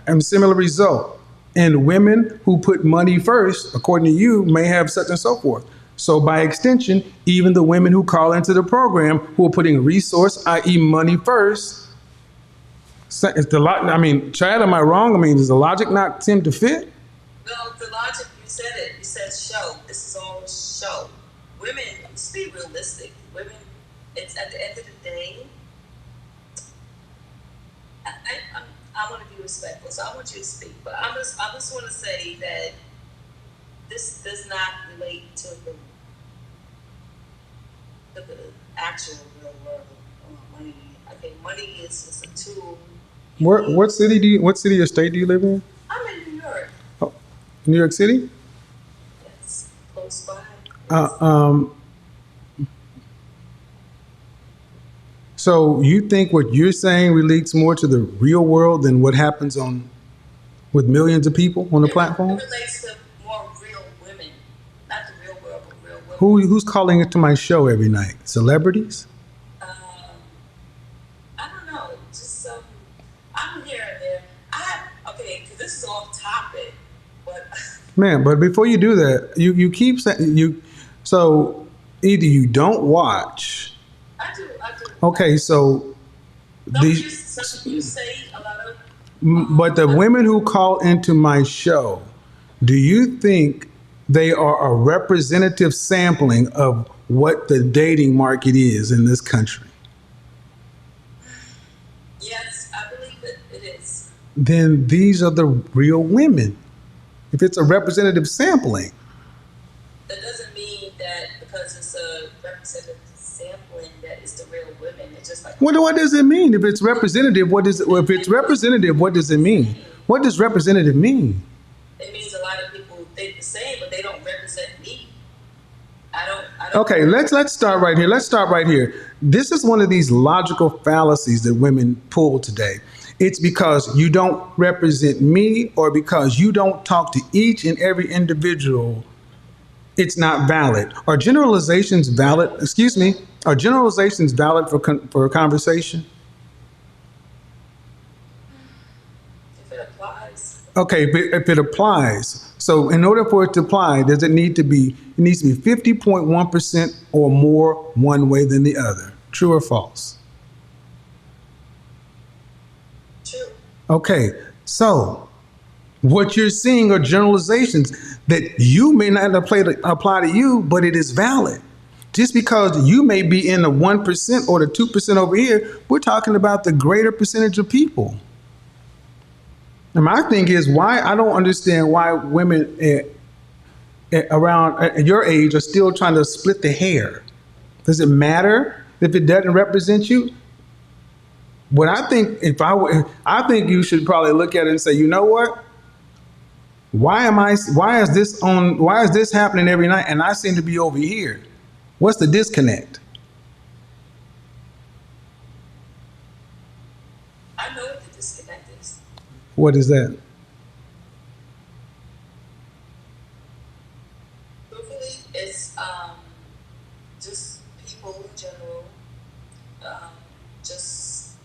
and similar result. And women who put money first, according to you, may have such and so forth. So by extension, even the women who call into the program who are putting resource, i.e. money first, it's the I mean, Chad, am I wrong? I mean, does the logic not seem to fit? No, the logic, you said it. You said show. This is all show. Women, let's be realistic. Women, it's at the end of the day, I want to be respectful, so I want you to speak. But I just want to say that this does not relate to the actual real world. Money, okay, money is just a tool. What city or state do you live in? I'm in New York. Oh, New York City? Yes, close by. So you think what you're saying relates more to the real world than what happens with millions of people on the platform? It relates to more real women, not the real world, but real women. Who's calling into my show every night? Celebrities? I don't know. Just I'm here and there. Because this is off topic, but Man, but before you do that, you keep saying so either you don't watch. I do. Okay, so You say a lot of. But the women who call into my show, do you think they are a representative sampling of what the dating market is in this country? Yes, I believe it is. Then these are the real women. If it's a representative sampling. That doesn't mean that because it's a representative sampling that it's the real women. It's just like. What does it mean? If it's representative, if it's representative, what does it mean? What does representative mean? It means a lot of people think the same, but they don't represent me. I don't. Okay, let's start right here. Let's start right here. This is one of these logical fallacies that women pull today. It's because you don't represent me or because you don't talk to each and every individual. It's not valid. Are generalizations valid? Excuse me. Are generalizations valid for a conversation? If it applies. Okay, if it applies. So in order for it to apply, does it need to be, it needs to be 50.1% or more one way than the other. True or false? True. Okay, so what you're seeing are generalizations that you may not apply to you, but it is valid. Just because you may be in the 1% or the 2% over here, we're talking about the greater percentage of people. And my thing is why I don't understand why women around your age are still trying to split the hair. Does it matter if it doesn't represent you? What I think, I think you should probably look at it and say, you know what? Why is this happening every night and I seem to be over here? What's the disconnect? I know what the disconnect is. What is that? Truthfully, it's just people in general, just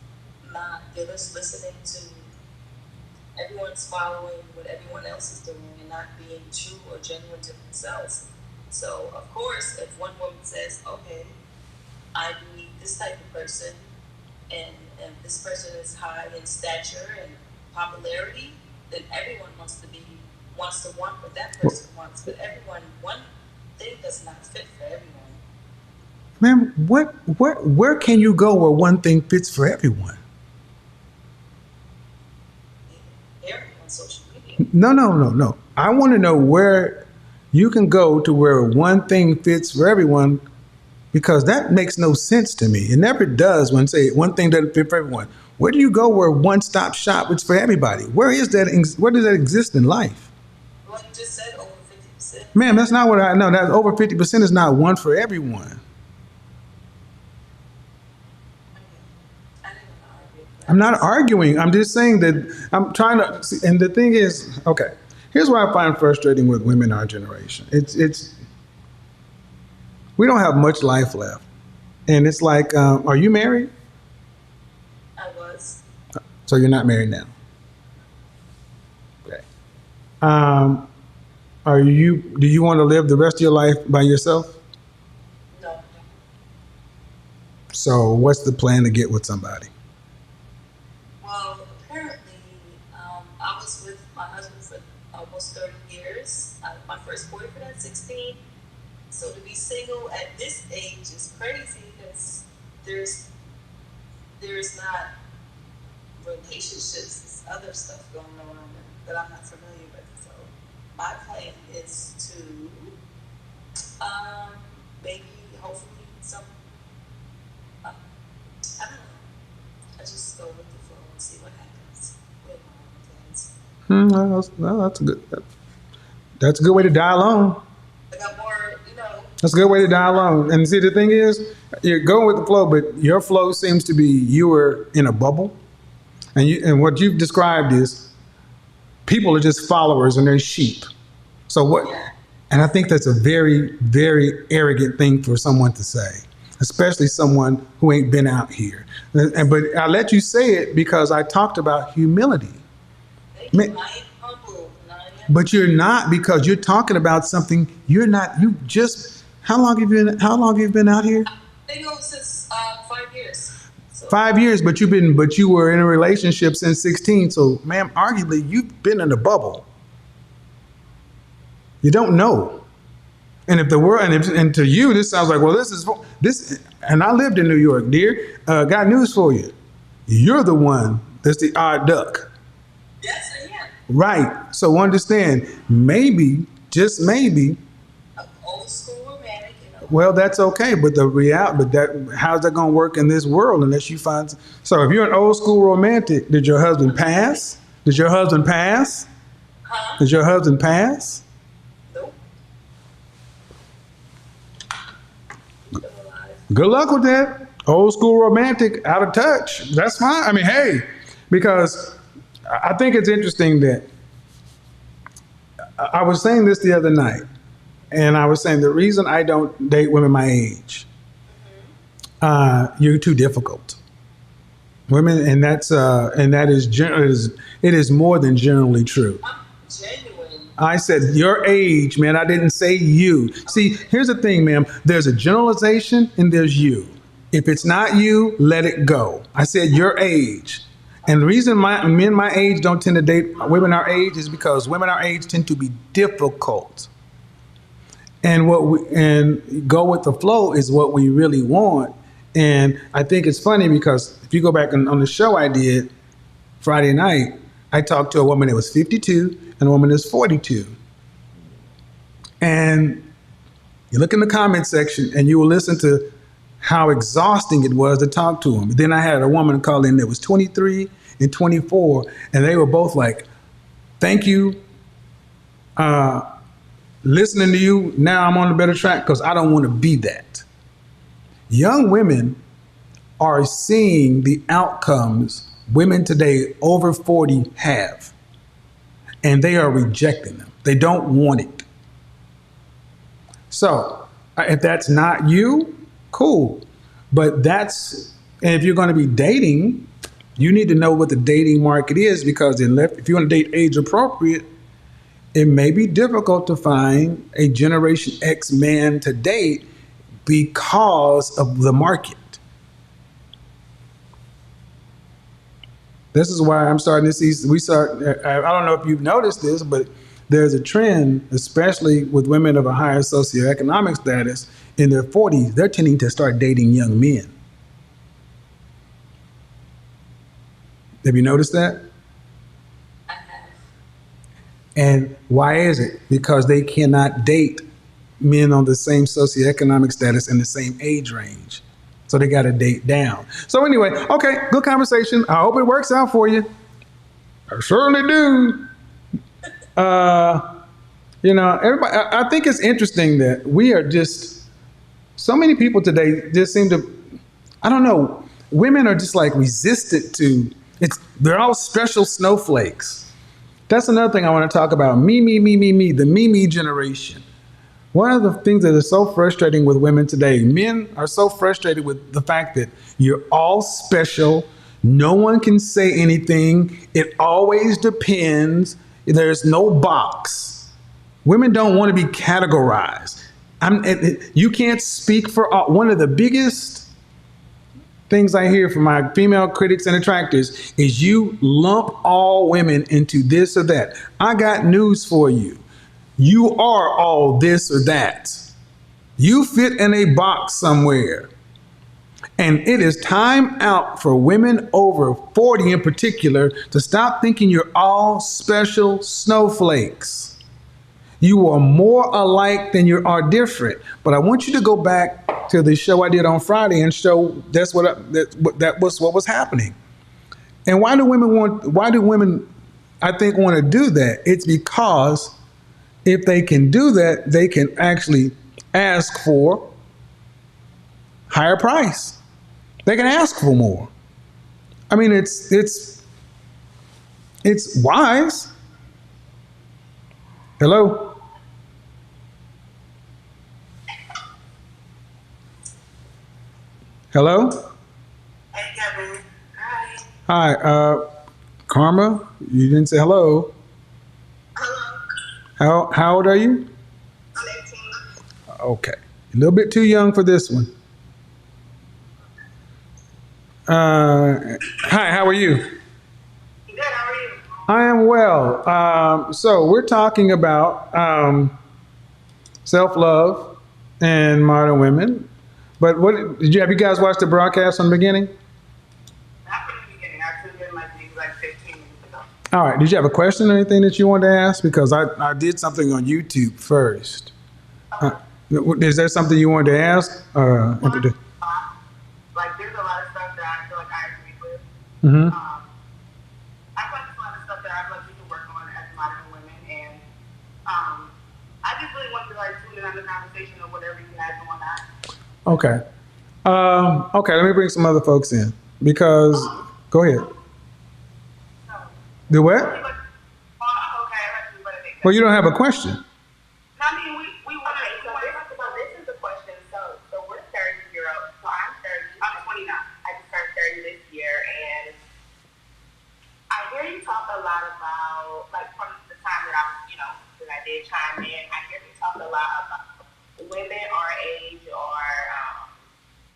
not just listening to everyone's following what everyone else is doing and not being true or genuine to themselves. So, of course, if one woman says, okay, I need this type of person, and this person is high in stature and popularity, then everyone wants to want what that person wants. But one thing does not fit for everyone. Ma'am, where can you go where one thing fits for everyone? Here on social media. No. I want to know where you can go to where one thing fits for everyone, because that makes no sense to me. It never does when say one thing doesn't fit for everyone. Where do you go where one-stop shop is for everybody? Where is that? Where does that exist in life? Well, you just said over 50%. Ma'am, that's not what I know. That over 50% is not one for everyone. I didn't argue. I'm not arguing. I'm just saying that I'm trying to. See, and the thing is, okay. Here's what I find frustrating with women our generation. It's we don't have much life left, and it's like, are you married? I was. So you're not married now. Okay. Are you? Do you want to live the rest of your life by yourself? No. So what's the plan to get with somebody? Well, apparently, I was with my husband for almost 30 years. My first boyfriend at 16. So to be single at this age is crazy because there's not relationships, there's other stuff going on that I'm not familiar with. So my plan is to maybe hopefully some I don't know. I just go with the flow and see what happens with my plans. That's a good. That's a good way to die alone. I got more, That's a good way to die alone. And see, the thing is, you're going with the flow, but your flow seems to be you were in a bubble, and what you've described is people are just followers and they're sheep. So what? And I think that's a very, very arrogant thing for someone to say, especially someone who ain't been out here. But I let you say it because I talked about humility. But you're not, because you're talking about something you're not. You just how long have you been out here? They go since 5 years. So. 5 years, but you were in a relationship since 16. So, ma'am, arguably you've been in a bubble. You don't know. And if the world, and to you, this sounds like, well, this. And I lived in New York, dear. Got news for you. You're the one that's the odd duck. Yes, I am. Right. So understand, maybe, just maybe. Old school romantic. Well, that's okay, but how's that going to work in this world unless you find? So if you're an old school romantic, did your husband pass? Did your husband pass? Huh? Did your husband pass? Nope. Good luck with that. Old school romantic, out of touch. That's fine. I mean, hey, because I think it's interesting that I was saying this the other night, and I was saying the reason I don't date women my age, you're too difficult. Women, and that is more than generally true. I'm genuine. I said your age, man. I didn't say you. See, here's the thing, ma'am. There's a generalization and there's you. If it's not you, let it go. I said your age. And the reason men my age don't tend to date women our age is because women our age tend to be difficult. And go with the flow is what we really want. And I think it's funny because if you go back on the show I did Friday night, I talked to a woman that was 52 and a woman that's 42. And you look in the comment section and you will listen to how exhausting it was to talk to them. Then I had a woman call in that was 23 and 24, and they were both like, thank you. Listening to you, now I'm on a better track because I don't want to be that. Young women are seeing the outcomes women today over 40 have, and they are rejecting them. They don't want it. So if that's not you, cool. But and if you're going to be dating, you need to know what the dating market is, because if you want to date age appropriate, it may be difficult to find a Generation X man to date because of the market. This is why I'm starting to see, I don't know if you've noticed this, but there's a trend, especially with women of a higher socioeconomic status in their 40s, they're tending to start dating young men. Have you noticed that? I have. And why is it? Because they cannot date men on the same socioeconomic status in the same age range. So they got to date down. So anyway, okay, good conversation. I hope it works out for you. I certainly do. Everybody, I think it's interesting that we are just, so many people today just seem to, I don't know, women are just like resistant to, they're all special snowflakes. That's another thing I want to talk about. Me, the me generation. One of the things that is so frustrating with women today, men are so frustrated with the fact that you're all special. No one can say anything. It always depends. There's no box. Women don't want to be categorized. You can't speak for all. One of the biggest things I hear from my female critics and detractors is you lump all women into this or that. I got news for you. You are all this or that. You fit in a box somewhere. And it is time out for women over 40 in particular to stop thinking you're all special snowflakes. You are more alike than you are different. But I want you to go back to the show I did on Friday and show that was what was happening. And why do women I think want to do that? It's because if they can do that, they can actually ask for higher price. They can ask for more. I mean, it's wise. Hello? Hello? Hey, Kevin. Hi. Hi, Karma, you didn't say hello. Hello. How old are you? I'm 18. Okay. A little bit too young for this one. Hi, how are you? Good, how are you? I am well. So we're talking about self-love and modern women. But have you guys watched the broadcast from the beginning? Not from the beginning. I tuned in like 15 minutes ago. All right. Did you have a question or anything that you wanted to ask? Because I did something on YouTube first. Is there something you wanted to ask? Like, there's a lot of stuff that I feel like I agree with. Mm-hmm. I feel like there's a lot of stuff that I feel like we can work on as modern women. And I just really want to like tune in on the conversation of whatever you guys want to ask. Okay. Okay, let me bring some other folks in. Because, go ahead. Do what? Okay, let's do what I think. Well, you don't have a question. I mean, we want to. So this is the question. So we're 30 year old. So I'm 30. I'm 29. I just turned 30 this year, and I hear you talk a lot about, like, from the time that that I did chime in. I hear you talk a lot about women our age, or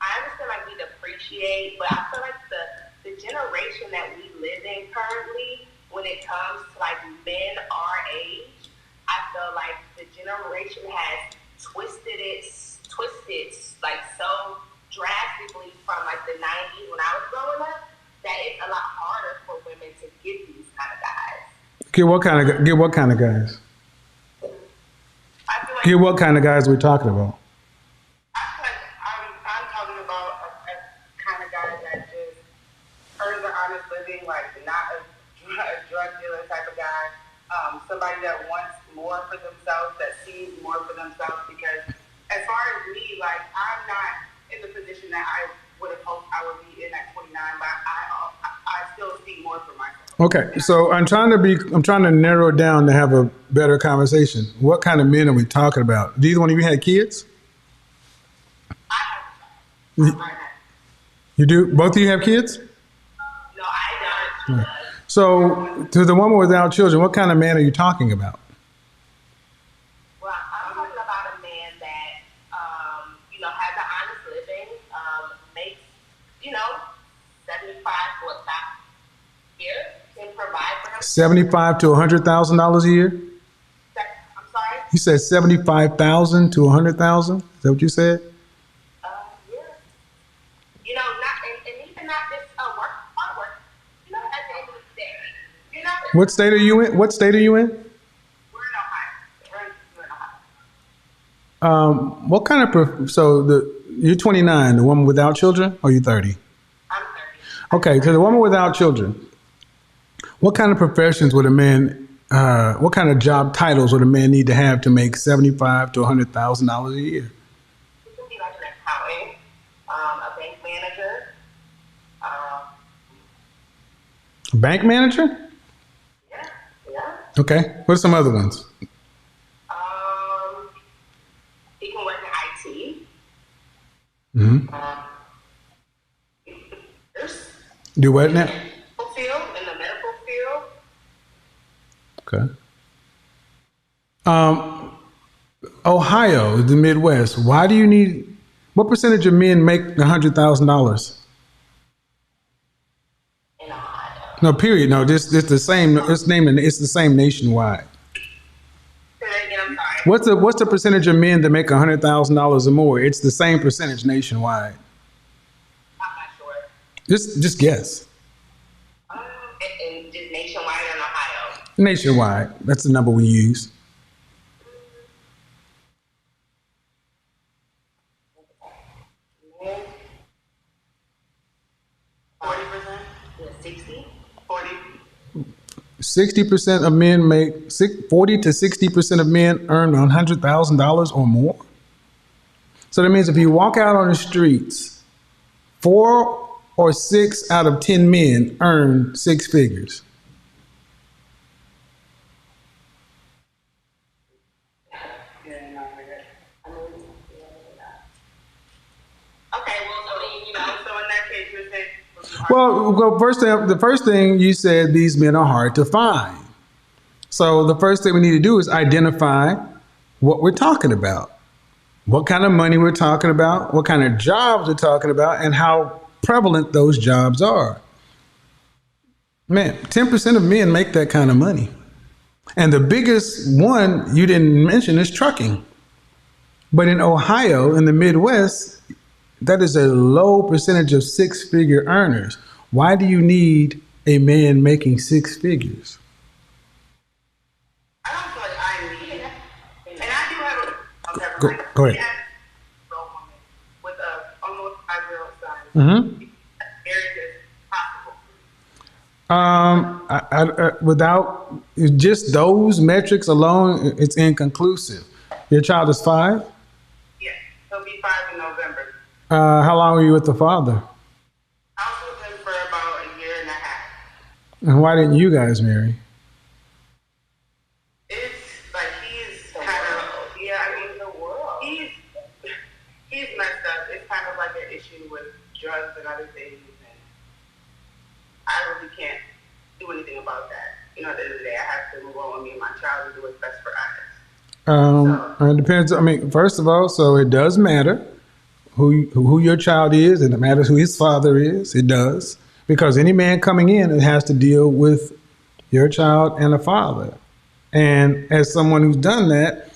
I understand like we depreciate, but I feel like the generation that we live in currently, when it comes to like men our age, I feel like the generation has twisted like so drastically from like the 90s when I was growing up, that it's a lot harder for women to get these kind of guys. Get what kind of guys? I feel like Get what kind of guys we're talking about? I feel like I'm talking about a kind of guy that just earns an honest living, like not a drug dealer type of guy. Somebody that wants more for themselves, that sees more for themselves. Because as far as me, like I'm not in the position that I would have hoped I would be in at 29, but I still see more for myself. Okay, so I'm trying to narrow it down to have a better conversation. What kind of men are we talking about? Do either one of you had kids? I have a child. You do? Both of you have kids? No, I don't. So, to the woman without children, what kind of man are you talking about? Well, I'm talking about a man that, has an honest living, makes, 75 to $1,000 a year, can provide for himself. $75,000 to $100,000 a year? I'm sorry? You said $75,000 to $100,000? Is that what you said? Yeah. And even not just hard work. At the end of the day, What state are you in? We're in Ohio. We're in Ohio. What kind of You're 29, the woman without children, or you 30? I'm 30. Okay, so the woman without children, what kind of professions would a man, what kind of job titles would a man need to have to make $75,000 to $100,000 a year? You can be like an accountant, a bank manager. Bank manager? Yeah. Okay, what are some other ones? He can work in IT. Mm-hmm. Nurse. Do what now? In the medical field. Okay. Ohio, the Midwest. Why do you need? What percentage of men make $100,000? In Ohio. No, period. No, this the same. It's the same nationwide. Say that again, I'm sorry. What's the percentage of men that make $100,000 or more? It's the same percentage nationwide. I'm not sure. Just guess. And just nationwide in Ohio. Nationwide. That's the number we use. 40%? Yeah, 60? 40? 60% of men make 40 to 60% of men earn $100,000 or more. So that means if you walk out on the streets, 4 or 6 out of 10 men earn 6 figures. Okay, well, so in that case, you're saying. Well, the first thing you said, these men are hard to find. So the first thing we need to do is identify what we're talking about, what kind of money we're talking about, what kind of jobs we're talking about, and how prevalent those jobs are. Man, 10% of men make that kind of money. And the biggest one you didn't mention is trucking. But in Ohio, in the Midwest, that is a low percentage of 6-figure earners. Why do you need a man making 6 figures? I don't feel like I need it. And I do have a Go ahead. With a almost 5-year-old son. Mm-hmm. Areas possible. Without just those metrics alone, it's inconclusive. Your child is 5? Yes, he'll be 5 in November. How long were you with the father? I was with him for about a year and a half. And why didn't you guys marry? It's like he's kind of, yeah, I mean, the world. He's messed up. It's kind of like an issue with drugs and other things. And I really can't do anything about that. At the end of the day, I have to move on with me and my child and do what's best for us. It depends. I mean, first of all, so it does matter who your child is, and it matters who his father is. It does, because any man coming in, it has to deal with your child and a father. And as someone who's done that,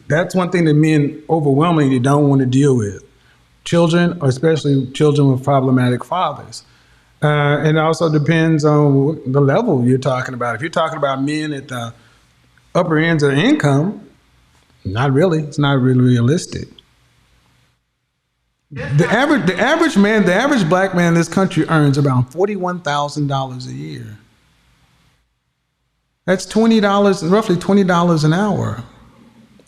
that's one thing that men overwhelmingly don't want to deal with: children, or especially children with problematic fathers. And it also depends on the level you're talking about. If you're talking about men at the upper ends of income, not really. It's not really realistic. The average man, the average black man in this country earns about $41,000 a year. That's $20, roughly $20 an hour.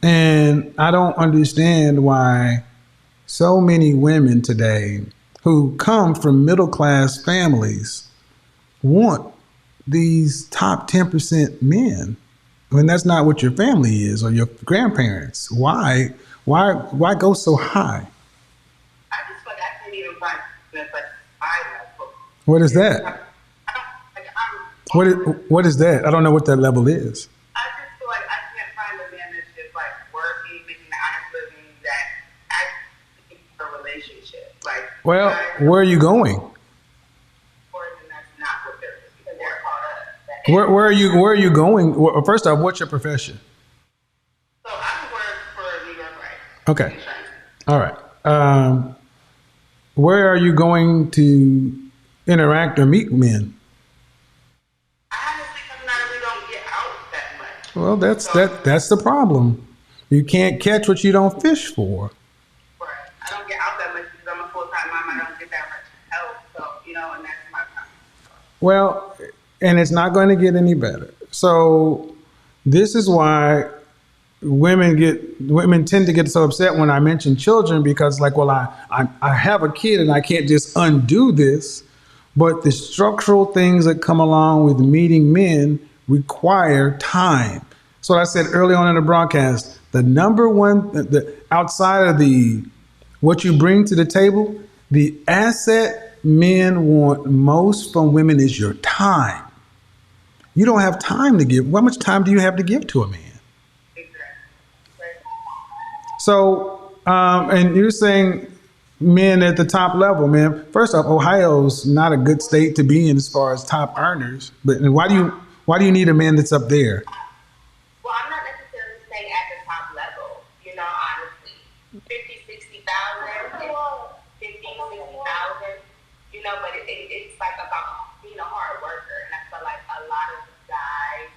And I don't understand why so many women today who come from middle-class families want these top 10% men. I mean, that's not what your family is, or your grandparents. Why go so high? I just feel like I can't even find this, like, I level. What is that? What is that? I don't know what that level is. I just feel like I can't find a man that's just like working, making an honest living, that actually a relationship. Like, Well, where are you going? That's not what they're caught up. Where are you going? Well, first off, what's your profession? So I work for New York Right. Okay. All right. Where are you going to interact or meet men? Honestly, because I really don't get out that much. Well, that's the problem. You can't catch what you don't fish for. Right. I don't get out Well, and it's not going to get any better. So this is why women tend to get so upset when I mention children, because like, well, I have a kid and I can't just undo this. But the structural things that come along with meeting men require time. So I said early on in the broadcast, the number one, outside of the what you bring to the table, the asset men want most from women is your time. You don't have time to give. How much time do you have to give to a man? So, and you're saying men at the top level, man. First off, Ohio's not a good state to be in as far as top earners. But why do you need a man that's up there? Well, I'm not necessarily saying at the top level, honestly. 50,000, 60,000, 50,000, but it's like about being a hard worker. And I feel like a lot of guys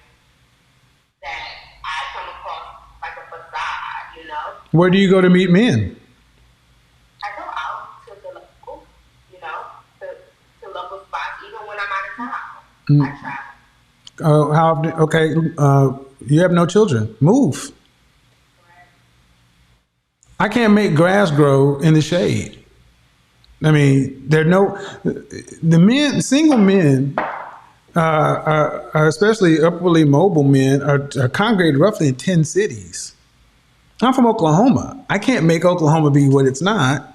that I come across like a facade, Where do you go to meet men? I go out to the local, to local spots, even when I'm out of town. I travel. Oh, how often? Okay, you have no children. Move. I can't make grass grow in the shade. I mean, single men, are especially upwardly mobile men, are congregated roughly in 10 cities. I'm from Oklahoma. I can't make Oklahoma be what it's not.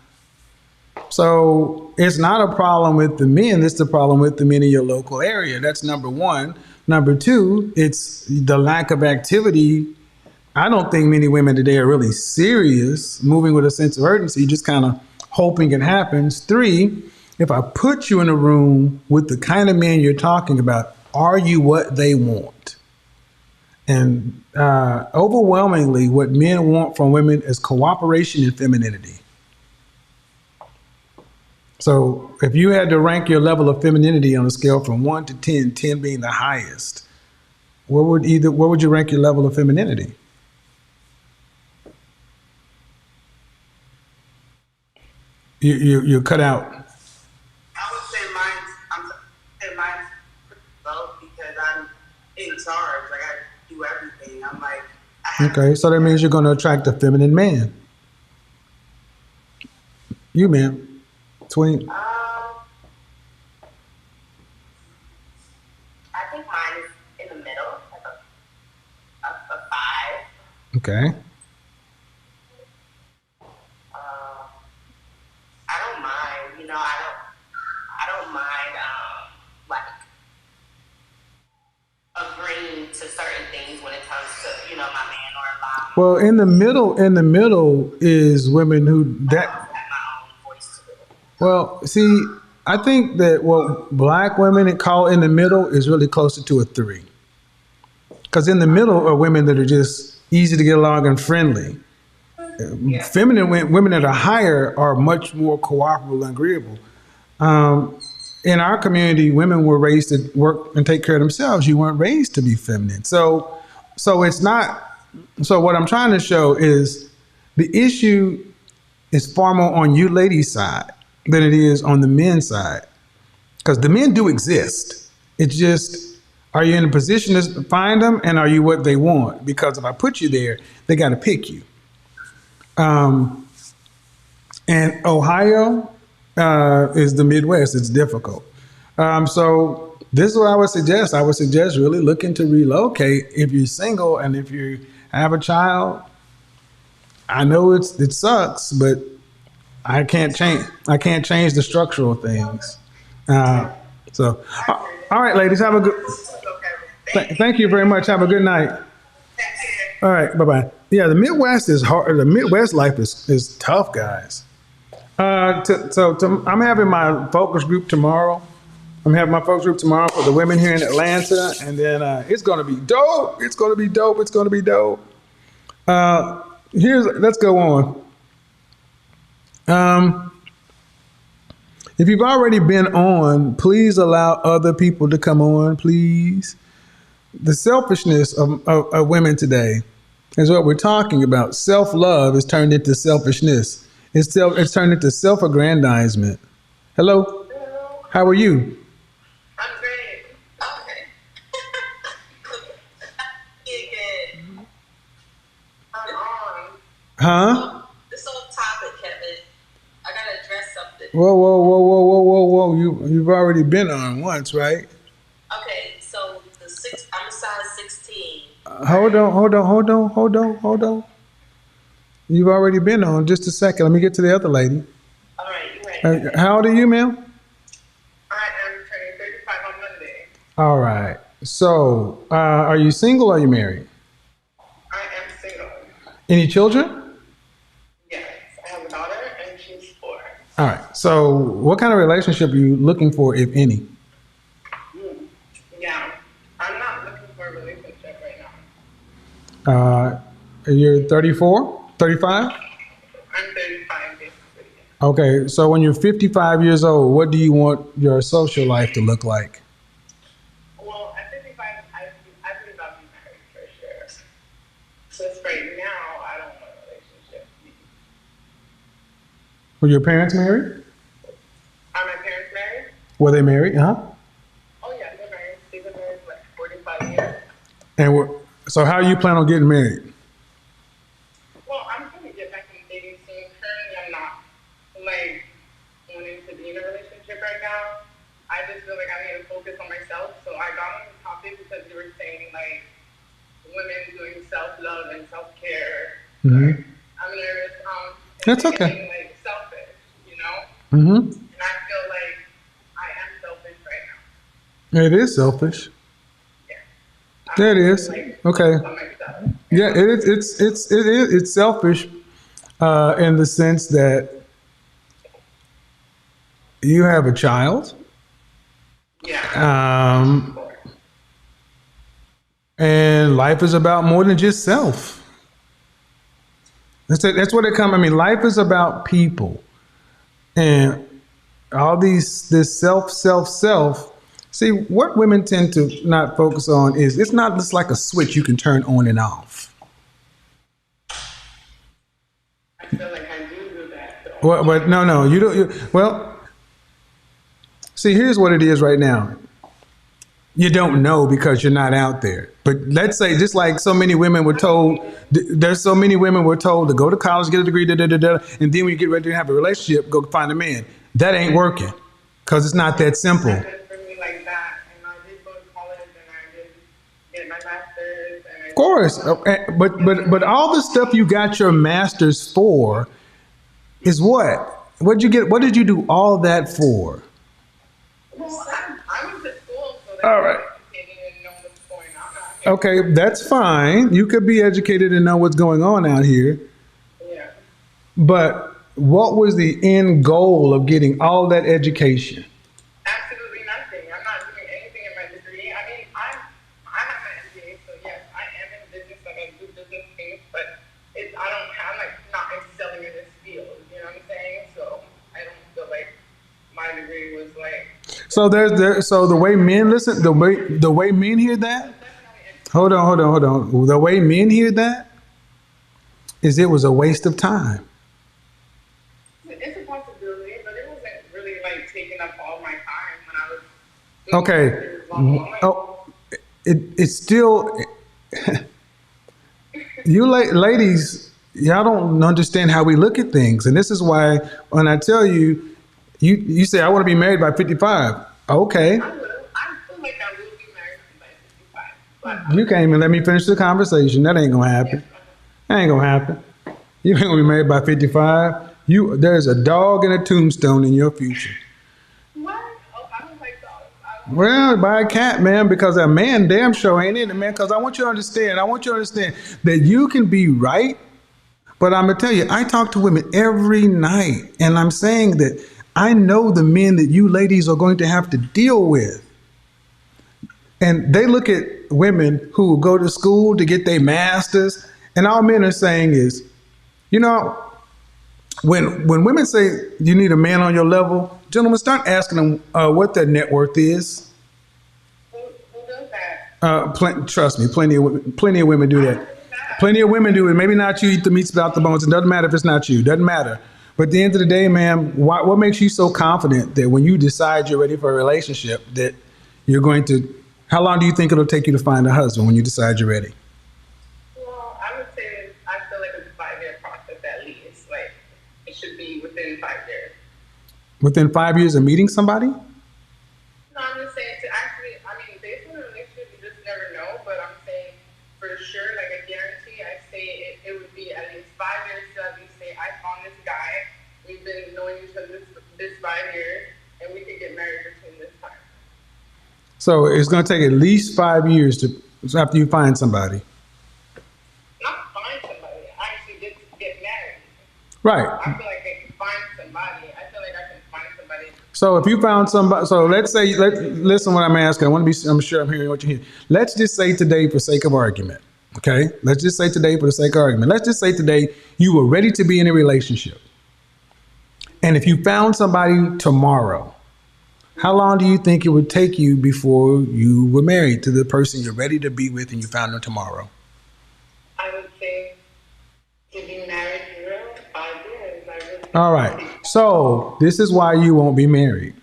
So it's not a problem with the men. It's the problem with the men in your local area. That's number one. Number two, it's the lack of activity. I don't think many women today are really serious, moving with a sense of urgency, just kind of hoping it happens. Three, if I put you in a room with the kind of men you're talking about, are you what they want? And overwhelmingly, what men want from women is cooperation and femininity. So if you had to rank your level of femininity on a scale from 1 to 10, 10 being the highest, where would you rank your level of femininity? You're cut out. I would say mine's low because I'm in charge. Like I do everything. I'm like. Okay, so that means you're going to attract a feminine man. You, ma'am. 20. I think mine is in the middle, like a 5. Okay. I don't mind, I don't mind, like agreeing to certain things when it comes to, my man or allowing. Well, in the middle is women who that. Have my own voice to it. Well, see, I think that what black women call in the middle is really closer to a 3. Because in the middle are women that are just easy to get along and friendly. Yeah. Feminine women that are higher are much more cooperable and agreeable. In our community, women were raised to work and take care of themselves. You weren't raised to be feminine. So it's not. So what I'm trying to show is the issue is far more on you ladies' side than it is on the men's side. Because the men do exist. It's just, are you in a position to find them, and are you what they want? Because if I put you there, they got to pick you. And Ohio is the Midwest. It's difficult. So this is what I would suggest. I would suggest really looking to relocate if you're single and if you have a child. I know it sucks, but I can't change the structural things. So, all right, ladies, have a good. Thank you very much. Have a good night. All right, bye-bye. Yeah, the Midwest is hard. The Midwest life is tough, guys. I'm having my focus group tomorrow. I'm having my focus group tomorrow for the women here in Atlanta, and then it's going to be dope. It's going to be dope. It's going to be dope. Let's go on. If you've already been on, please allow other people to come on, please. The selfishness of women today is what we're talking about. Self-love is turned into selfishness. It's turned into self-aggrandizement. Hello? Hello. How are you? I'm great. Huh? This off topic, Kevin. I gotta address something. Whoa. You've already been on once, right? Okay, so I'm a size 16. Hold on. You've already been on. Just a second. Let me get to the other lady. All right, you're right. How old are you, ma'am? I am turning 35 on Monday. All right. So, are you single or are you married? I am single. Any children? Yes, I have a daughter and she's 4. All right. So, what kind of relationship are you looking for, if any? Yeah, I'm not looking for a relationship right now. You're 34, 35? I'm 35, basically. Okay. So, when you're 55 years old, what do you want your social life to look like? Well, at 55, I believe I'll be married for sure. Just right now, I don't want a relationship. Were your parents married? Are my parents married? Were they married? Huh? Oh yeah, they're married. They've been married for like 45 years. And so, how you plan on getting married? Well, I'm going to get back in dating soon. Currently, I'm not like wanting to be in a relationship right now. I just feel like I need to focus on myself. So I got on the topic because you were saying like women doing self-love and self-care. Mm-hmm. I'm nervous. That's okay. Being, like selfish, you know. Mm-hmm. And I feel like I am selfish right now. It is selfish. Yeah. Yeah, it is. Like, Okay. on myself. Yeah, it's selfish in the sense that you have a child, Yeah. and life is about more than just self. That's what it comes. I mean, life is about people, and all this self. See, what women tend to not focus on is it's not just like a switch you can turn on and off. I feel like I do that. Though. Well, but no, you don't. Well, see, here's what it is right now. You don't know because you're not out there. But let's say, just like so many women were told, there's so many women were told to go to college, get a degree, and then when you get ready to have a relationship, go find a man. That ain't working because it's not that simple. For me like that, and I did go to college, and I did get my master's. And Of course, but all the stuff you got your master's for is what? What'd you get? What did you do all that for? Well, I went to school, so that All right. I didn't know what's going on out here. Okay, that's fine. You could be educated and know what's going on out here. Yeah. But what was the end goal of getting all that education? Absolutely nothing. I'm not doing anything in my degree. I mean, I have my MBA, so yes, I am in business. I do business things, but I'm like not excelling in this field. You know what I'm saying? So I don't feel like my degree was like. So so the way men listen, the way men hear that. Hold on. The way men hear that is it was a waste of time. It's a possibility, but it wasn't really like taking up all my time when I was. Okay. Like, Oh, it's still. You ladies, y'all don't understand how we look at things, and this is why when I tell you, you say I want to be married by 55. Okay. I feel like I will be married by 55, but You can't even let me finish the conversation. That ain't gonna happen. That ain't gonna happen. You ain't gonna be married by 55. There's a dog and a tombstone in your future. what? Oh, I don't like dogs. Well, buy a cat, man, because a man damn sure ain't in it, man. Because I want you to understand that you can be right, but I'm gonna tell you, I talk to women every night, and I'm saying that I know the men that you ladies are going to have to deal with. And they look at women who go to school to get their masters, and all men are saying is, when women say you need a man on your level, gentlemen, start asking them what their net worth is. Who does that? Trust me, plenty of women do that. Plenty of women do it. Maybe not you eat the meats without the bones. It doesn't matter if it's not you. Doesn't matter. But at the end of the day, ma'am, what makes you so confident that when you decide you're ready for a relationship, that you're going to, how long do you think it'll take you to find a husband when you decide you're ready? Well, I would say I feel like it's a 5-year process Within 5 years of meeting somebody? No, I'm just saying to actually, I mean, based on the relationship, you just never know, but I'm saying for sure, like a guarantee, I say it would be at least 5 years to at least say, I found this guy, we've been knowing each other this 5 years, and we could get married between this time. So it's going to take at least 5 years to after you find somebody. Not find somebody, actually get married. Right. I feel like I can find somebody. I feel like I can find somebody. So if you found somebody, so let's say, listen what I'm asking. I'm sure I'm hearing what you hear. Let's just say today, for sake of argument, okay? Let's just say today, for the sake of argument. Let's just say today you were ready to be in a relationship. And if you found somebody tomorrow, how long do you think it would take you before you were married to the person you're ready to be with and you found them tomorrow? I would say to be married for 5 years. All right. So this is why you won't be married.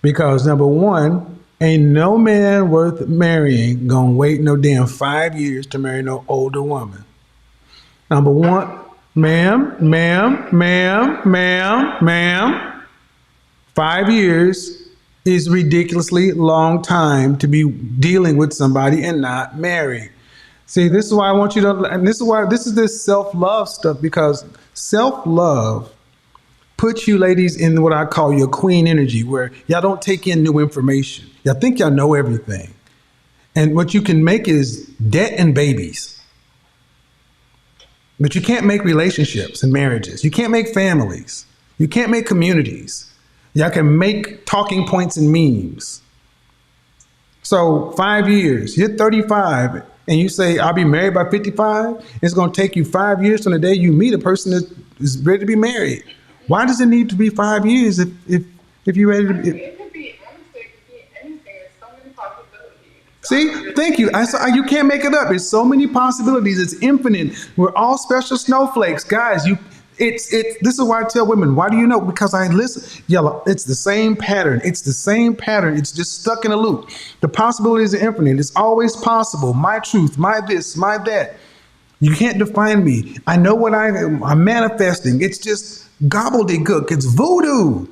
Because number one, ain't no man worth marrying gonna wait no damn 5 years to marry no older woman. Number one, ma'am. 5 years is ridiculously long time to be dealing with somebody and not married. See, this is why I want you to, and this is this self-love stuff, because self-love puts you ladies in what I call your queen energy, where y'all don't take in new information. Y'all think y'all know everything. And what you can make is debt and babies. But you can't make relationships and marriages. You can't make families. You can't make communities. Y'all can make talking points and memes. So 5 years, you're 35, and you say, I'll be married by 55. It's going to take you 5 years from the day you meet a person that is ready to be married. Why does it need to be 5 years if you're ready to be? It could be, honestly, it could be anything. There's so many possibilities. See, thank you. You can't make it up. There's so many possibilities. It's infinite. We're all special snowflakes, guys. This is why I tell women, why do you know? Because I listen. Yellow, it's the same pattern. It's the same pattern. It's just stuck in a loop. The possibilities are infinite. It's always possible. My truth, my this, my that. You can't define me. I know what I'm manifesting. It's just gobbledygook. It's voodoo.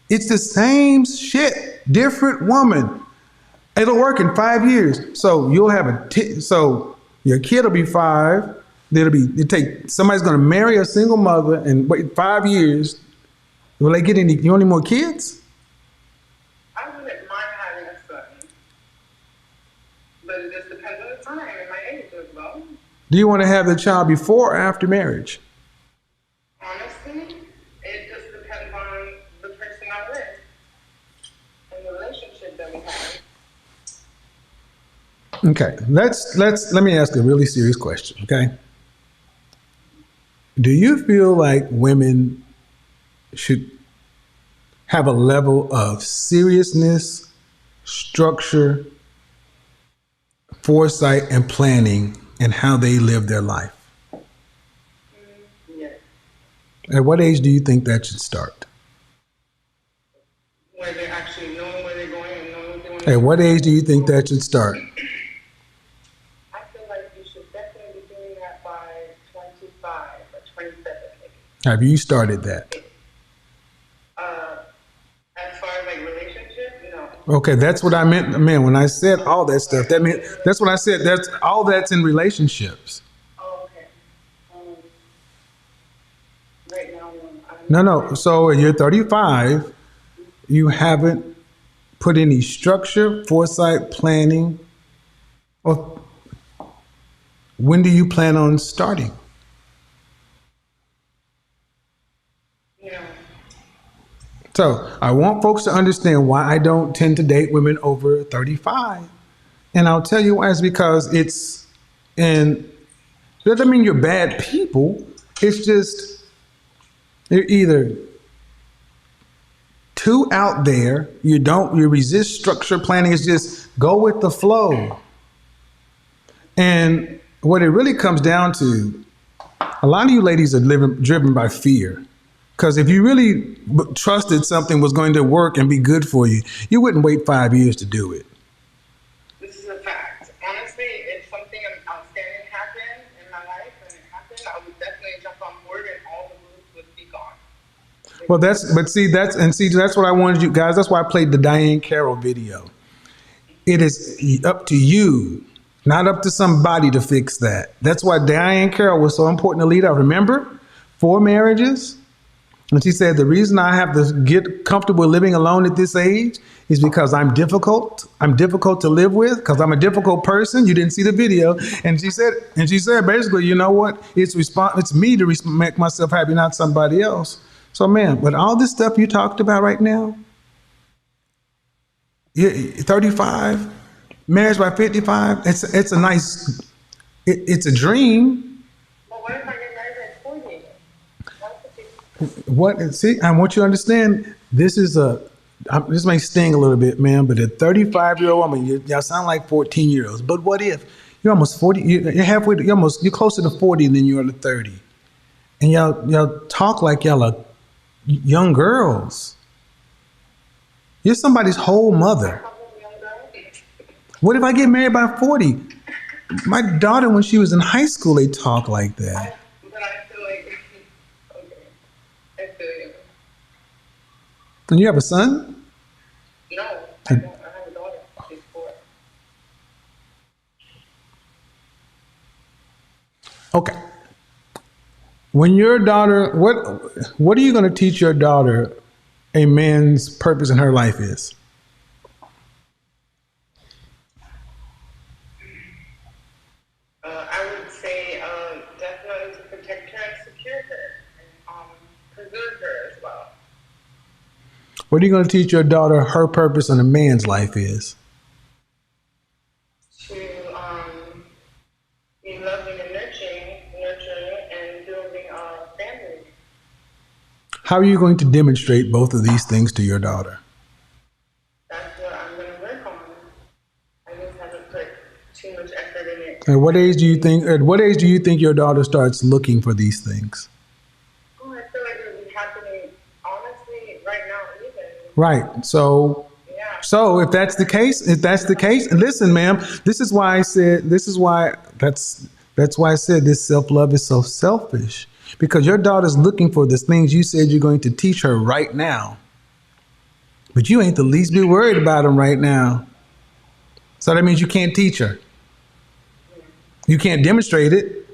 It's the same shit, different woman. It'll work in 5 years. So you'll have so your kid will be 5. Somebody's going to marry a single mother and wait 5 years. Will they get you want any more kids? I wouldn't mind having a son. But it just depends on the time and my age as well. Do you want to have the child before or after marriage? Honestly, it just depends on the person I'm with and the relationship that we have. Okay, let me ask a really serious question, okay? Do you feel like women should have a level of seriousness, structure, foresight, and planning in how they live their life? Yes. At what age do you think that should start? Where they're actually knowing where they're going and knowing what they want to do. At what age do you think that should start? I feel like you should definitely be doing that by 25 or 27. Have you started that? As far as like relationship, no. Okay, that's what I meant. Man, when I said all that stuff, that's what I said. That's all that's in relationships. Oh, okay. Right now, No. So you're 35. You haven't put any structure, foresight, planning. Or when do you plan on starting? So I want folks to understand why I don't tend to date women over 35. And I'll tell you why. It's because that doesn't mean you're bad people. It's just, you're either too out there, you resist structure, planning. It's just go with the flow. And what it really comes down to, a lot of you ladies are driven by fear. Because if you really trusted something was going to work and be good for you, you wouldn't wait 5 years to do it. This is a fact. Honestly, if something outstanding happened in my life and it happened, I would definitely jump on board and all the rules would be gone. Well, that's what I wanted you guys. That's why I played the Diahann Carroll video. It is up to you, not up to somebody to fix that. That's why Diahann Carroll was so important to lead out. Remember, 4 marriages? And she said, the reason I have to get comfortable living alone at this age is because I'm difficult. I'm difficult to live with because I'm a difficult person. You didn't see the video. And she said basically, you know what? It's me to make myself happy, not somebody else. So man, with all this stuff you talked about right now, 35, marriage by 55, it's a nice, it's a dream. Well, what if I get married at 40? I want you to understand, this may sting a little bit, man, but a 35-year-old woman, y'all sound like 14-year-olds. But what if you're almost 40, you're closer to 40 than you are to 30. And y'all talk like y'all are young girls. You're somebody's whole mother. What if I get married by 40? My daughter, when she was in high school, they talk like that. But I feel like, okay, I feel you. And you have a son? No, I don't. I have a daughter. She's 4. Okay. When your daughter, what are you going to teach your daughter a man's purpose in her life is? I would say definitely to protect her and secure her and preserve her as well. What are you going to teach your daughter her purpose in a man's life is? To be loving and nurturing and building a family. How are you going to demonstrate both of these things to your daughter? That's what I'm going to work on. I just haven't put too much effort in it. At what age do you think your daughter starts looking for these things? Oh, I feel like it would be happening, honestly, right now even. Right. So if that's the case, and listen, ma'am, that's why I said this self-love is so selfish, because your daughter's looking for the things you said you're going to teach her right now, but you ain't the least bit worried about them right now. So that means you can't teach her. You can't demonstrate it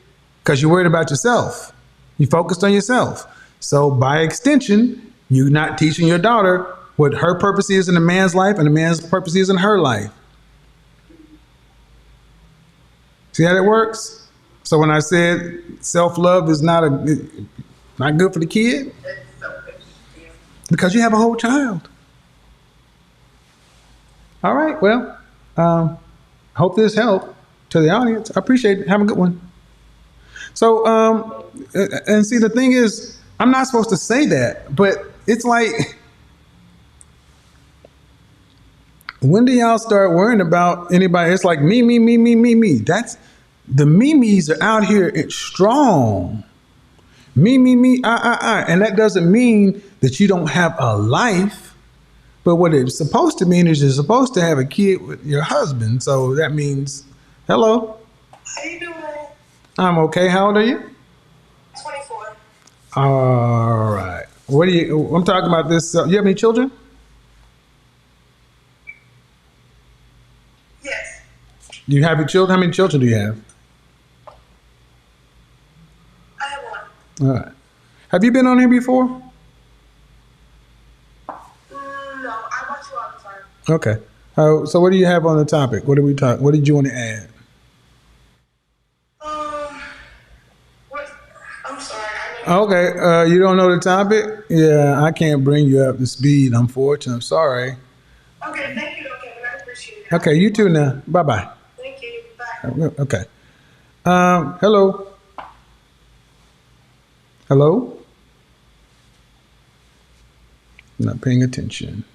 because you're worried about yourself. You focused on yourself. So by extension, you're not teaching your daughter what her purpose is in a man's life and a man's purpose is in her life. See how that works? So when I said self-love is not good for the kid, It's selfish. Yeah. because you have a whole child. All right, well, hope this helped to the audience. I appreciate it. Have a good one. So, and see, the thing is, I'm not supposed to say that, but it's like, when do y'all start worrying about anybody? It's like me. That's the me's are out here. It's strong. Me, I. And that doesn't mean that you don't have a life. But what it's supposed to mean is you're supposed to have a kid with your husband. So that means, hello. How you doing? I'm okay. How old are you? 24. All right. I'm talking about this. You have any children? Yes. Do you have any children? How many children do you have? I have one. All right. Have you been on here before? No, I watch you all the time. Okay. So what do you have on the topic? What did you want to add? I'm sorry. I know. Okay. You don't know the topic? Yeah, I can't bring you up to speed, unfortunately. I'm sorry. Okay, thank you, though, Kevin. I appreciate it. Okay, you too now. Bye-bye. Thank you. Bye. Okay. Hello? Hello? Not paying attention.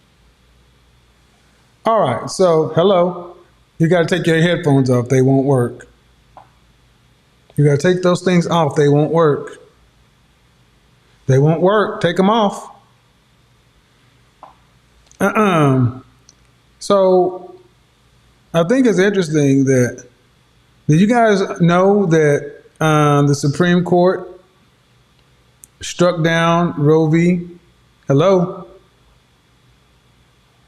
All right, so hello. You got to take your headphones off. They won't work. You got to take those things off. They won't work. They won't work. Take them off. So I think it's interesting that, did you guys know that the Supreme Court struck down Roe v. Hello?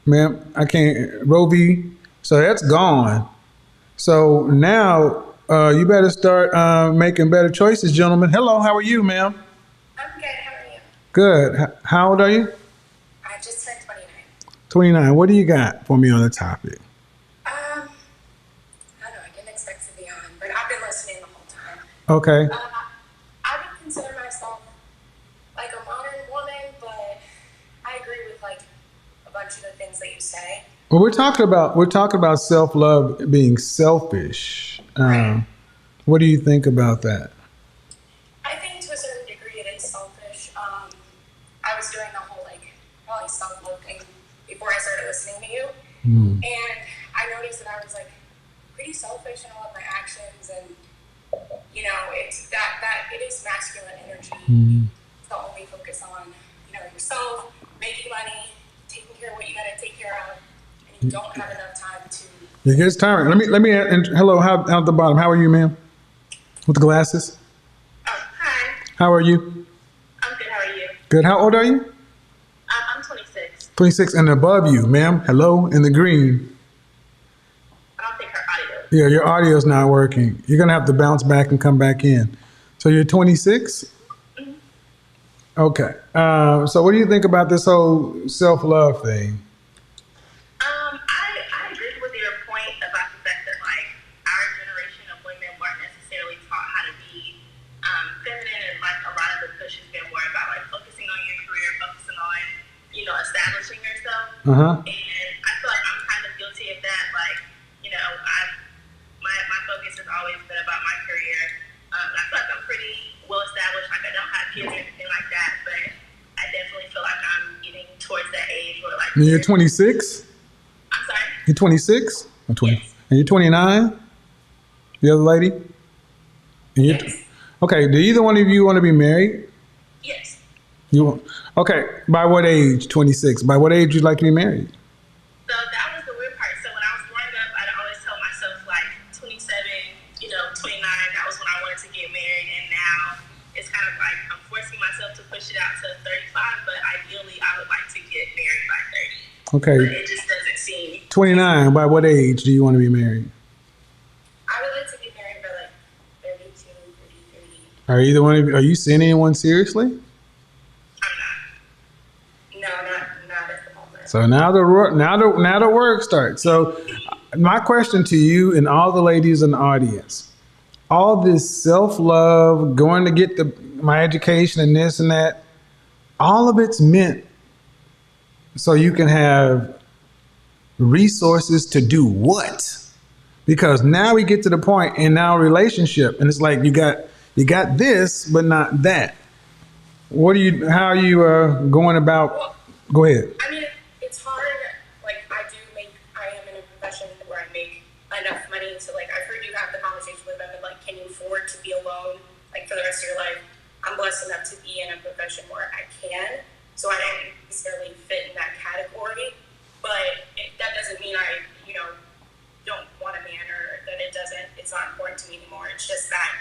Ma'am, I can't. Roe v. So that's gone. So now you better start making better choices, gentlemen. Hello, how are you, ma'am? I'm good. How are you? Good. How old are you? I just turned 29. 29. What do you got for me on the topic? I don't know. I didn't expect to be on, but I've been listening the whole time. Okay. I would consider myself like a modern woman, but I agree with like a bunch of the things that you say. Well, we're talking about self-love being selfish. Right. What do you think about that? I think to a certain degree it is selfish. I was doing the whole like probably self-love thing before I started listening to you, and I noticed that I was like pretty selfish in all of my actions, and you know it's that it is masculine energy to only focus on yourself, making money, taking care of what you got to take care of, and you don't have enough time to. It gets tiring. Let me. And hello, how at the bottom? How are you, ma'am? With the glasses. Oh, hi. How are you? I'm good. How are you? Good. How old are you? I'm 26. 26 and above you, ma'am. Hello, in the green. I don't think her audio. Yeah, your audio's not working. You're gonna have to bounce back and come back in. So you're 26. Okay. So what do you think about this whole self-love thing? I agree with your point about the fact that like our generation of women weren't necessarily taught how to be feminine, and like a lot of the push has been more about like focusing on your career, focusing on establishing yourself. And I feel like I'm kind of guilty of that. Like my focus has always been about my career. I feel like I'm pretty well established. Like I don't have kids or anything like that, but I definitely feel like I'm getting towards that age where like. And you're 26. I'm sorry. You're 26. Or 20. Yes. And you're 29. The other lady. And you're, Yes. Okay. Do either one of you want to be married? Yes. Okay. By what age? 26. By what age would you like to be married? So that was the weird part. So when I was growing up, I'd always tell myself like 27, 29, that was when I wanted to get married. And now it's kind of like I'm forcing myself to push it out to 35, but ideally I would like to get married by 30. Okay. But it just doesn't seem. 29. By what age do you want to be married? I would like to be married by like 32, 30. Are you seeing anyone seriously? I'm not. No, not at the moment. So now the work starts. So my question to you and all the ladies in the audience, all this self-love, going to get my education and this and that, all of it's meant so you can have resources to do what? Because now we get to the point in our relationship and it's like you got this, but not that. How are you going about? Go ahead. I mean, it's hard. Like, I am in a profession where I make enough money to, like, I've heard you have the conversation with them and, like, can you afford to be alone, like, for the rest of your life? I'm blessed enough to be in a profession where I can, so I don't necessarily fit in that category. But that doesn't mean I, don't want a man or that it's not important to me anymore. It's just that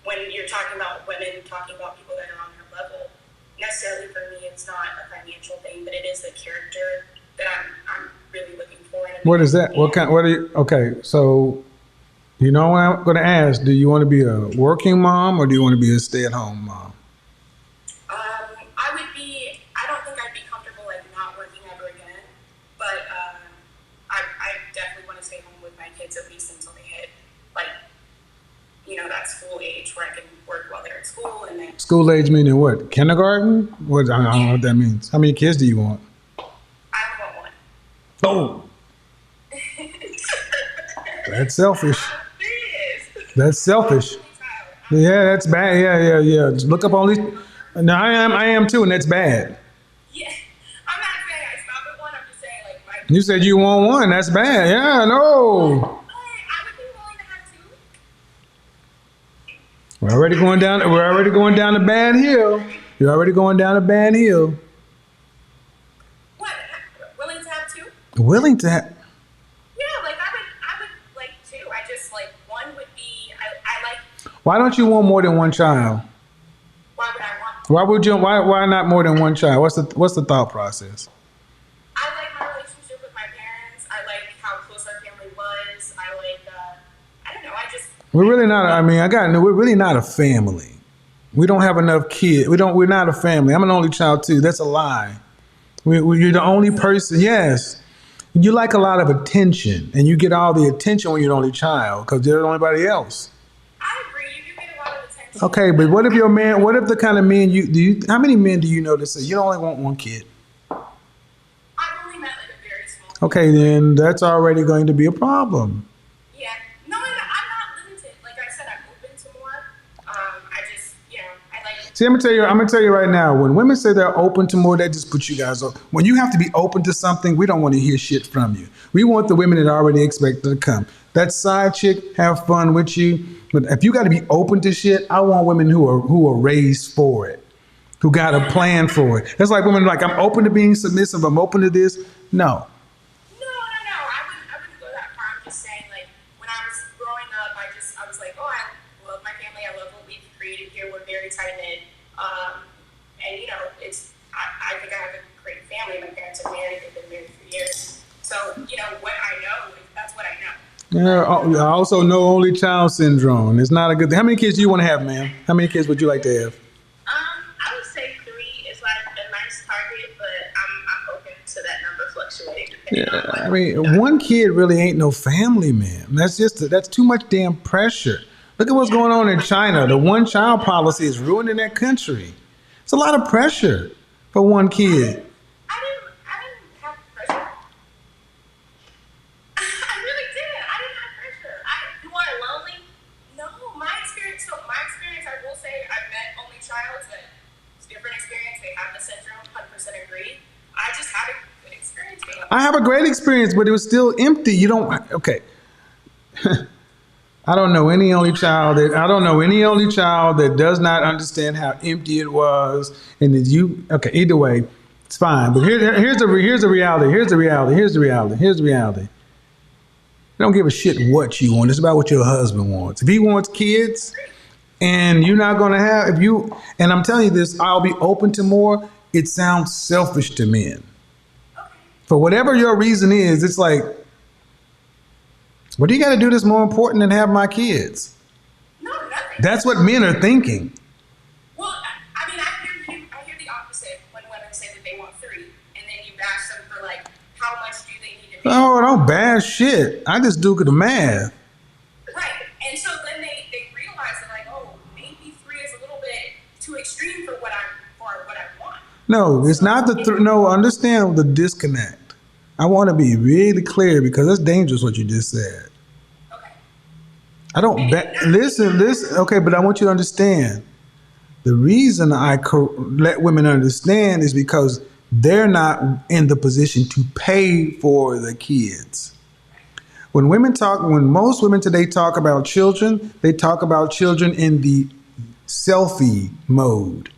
when you're talking about women, talking about people that are on their level, necessarily for me, it's not a financial thing, but it is the character that I'm really looking for. What is that? What are you? Okay, so what I'm going to ask? Do you want to be a working mom or do you want to be a stay-at-home mom? I don't think I'd be comfortable like not working ever again, but I definitely want to stay home with my kids at least until they hit like that school age where I can work while they're at school and then. School age meaning what? Kindergarten? What? I don't know what that means. How many kids do you want? I want one. Oh. That's selfish. That's selfish. Yeah, that's bad. Yeah. Just look up all these. No, I am too, and that's bad. Yeah, I'm not saying I stop at one. I'm just saying like You said you want one. That's bad. Yeah, no. I would be willing to have two. We're already going down a bad hill. You're already going down a bad hill. What? Willing to have two? Willing to have. I would like two. I just like one would be. I like. Why don't you want more than one child? Why would I want Why would you? Why not more than one child? What's the thought process? I like my relationship with my parents. I like how close our family was. I like, I don't know. We're really not. I mean, we're really not a family. We don't have enough kids. We're not a family. I'm an only child too. That's a lie. You're the only person. Yes. You like a lot of attention, and you get all the attention when you're the only child because there's nobody else. I agree. You do get a lot of attention. Okay, but what if the kind of men how many men do you know that say you only want one kid? I've only met like a very small. Okay, then that's already going to be a problem. Yeah. No, I'm not limited. Like I said, I'm open to more. I just, I like. See, I'm gonna tell you right now, when women say they're open to more, that just puts you guys up. When you have to be open to something, we don't want to hear shit from you. We want the women that already expect to come. That side chick, have fun with you. But if you got to be open to shit, I want women who are raised for it, who got a plan for it. That's like women like, I'm open to being submissive. I'm open to this. No. No. I wouldn't go that far. I'm just saying, like, when I was growing up, I was like, oh, I love my family. I love what we've created here. We're very tight knit. And I think I have a great family. My parents are married. They've been married for years. So, what I know, that's what I know. Yeah, I also know only child syndrome. It's not a good thing. How many kids do you want to have, ma'am? How many kids would you like to have? I would say 3 is like a nice target, but I'm open to that number fluctuating. Yeah, I mean, one kid really ain't no family, man. That's too much damn pressure. Look at what's going on in China. The one child policy is ruining that country. It's a lot of pressure for one kid. I didn't have pressure. I really didn't. I didn't have pressure. You are lonely? No, my experience, I will say I've met only child, but it's a different experience. They have the syndrome, 100% agree. I just had a good experience. I have a great experience, but it was still empty. You don't, okay. I don't know any only child that does not understand how empty it was. And okay, either way, it's fine. But here's the reality. Here's the reality. You don't give a shit what you want. It's about what your husband wants. If he wants kids and you're not going to have, and I'm telling you this, I'll be open to more. It sounds selfish to men. For whatever your reason is, it's like, what do you got to do that's more important than have my kids? No, nothing. That's what men are thinking. Well, I mean, I hear the opposite when women say that they want 3, and then you bash them for like, how much do they need to make? Oh, don't bash shit. I just do the math. Right, and so then they realize that like, oh, maybe 3 is a little bit too extreme for what I want. No, it's not no, understand the disconnect. I want to be really clear because that's dangerous what you just said. Okay. I don't listen. Okay, but I want you to understand. The reason I let women understand is because they're not in the position to pay for the kids. When most women today talk about children, they talk about children in the selfie mode.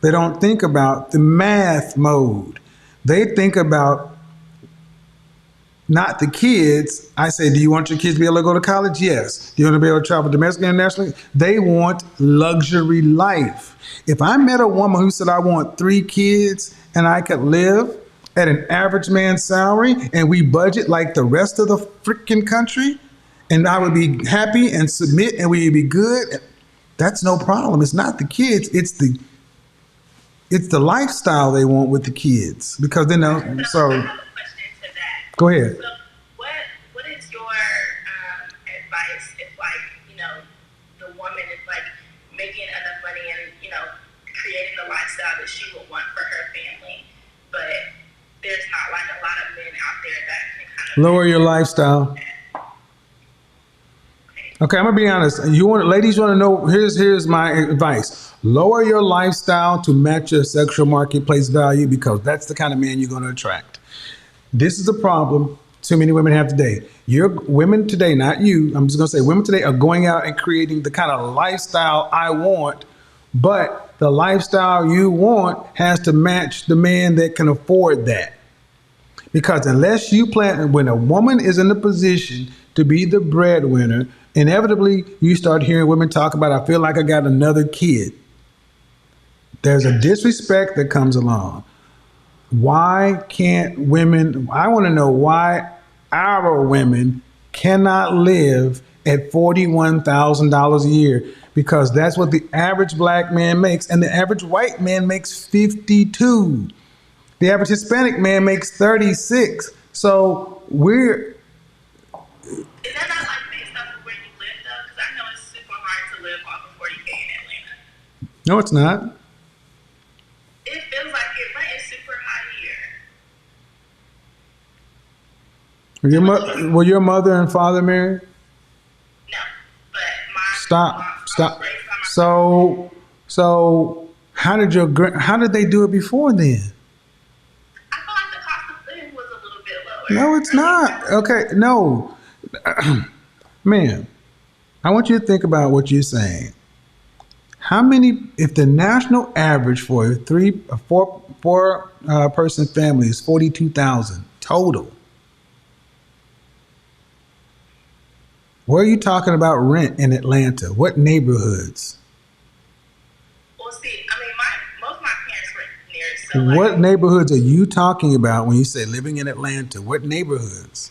They don't think about the math mode. They think about not the kids. I say, do you want your kids to be able to go to college? Yes. Do you want to be able to travel domestically and internationally? They want luxury life. If I met a woman who said, I want 3 kids and I could live at an average man's salary and we budget like the rest of the freaking country and I would be happy and submit and we'd be good, that's no problem. It's not the kids. It's the lifestyle they want with the kids because then so. Go ahead. So what is your advice if the woman is like making enough money and creating the lifestyle that she would want for her family, but there's not like a lot of men out there that can kind of lower your lifestyle. Okay, I'm gonna be honest. Ladies want to know, here's my advice. Lower your lifestyle to match your sexual marketplace value because that's the kind of man you're gonna attract. This is a problem too many women have today. Women today, not you, I'm just gonna say women today are going out and creating the kind of lifestyle I want, but the lifestyle you want has to match the man that can afford that. Because unless when a woman is in a position to be the breadwinner, inevitably you start hearing women talk about, I feel like I got another kid. There's a disrespect that comes along. Why can't women, I want to know why our women cannot live at $41,000 a year, because that's what the average black man makes, and the average white man makes 52. The average Hispanic man makes 36. So we're... Is that not like based off of where you live though? Because I know it's super hard to live off of 40K in Atlanta. No, it's not. It feels like it. Rent is super high here. Were your mother and father married? No, but my Stop. So how did they do it before then? I feel like the cost of living was a little bit lower. No, it's not. Okay, no. Man, I want you to think about what you're saying. How many, if the national average for a four person family is 42,000 total, where are you talking about rent in Atlanta? What neighborhoods? Well, see, I mean, most of my parents rent near. So What neighborhoods are you talking about when you say living in Atlanta? What neighborhoods?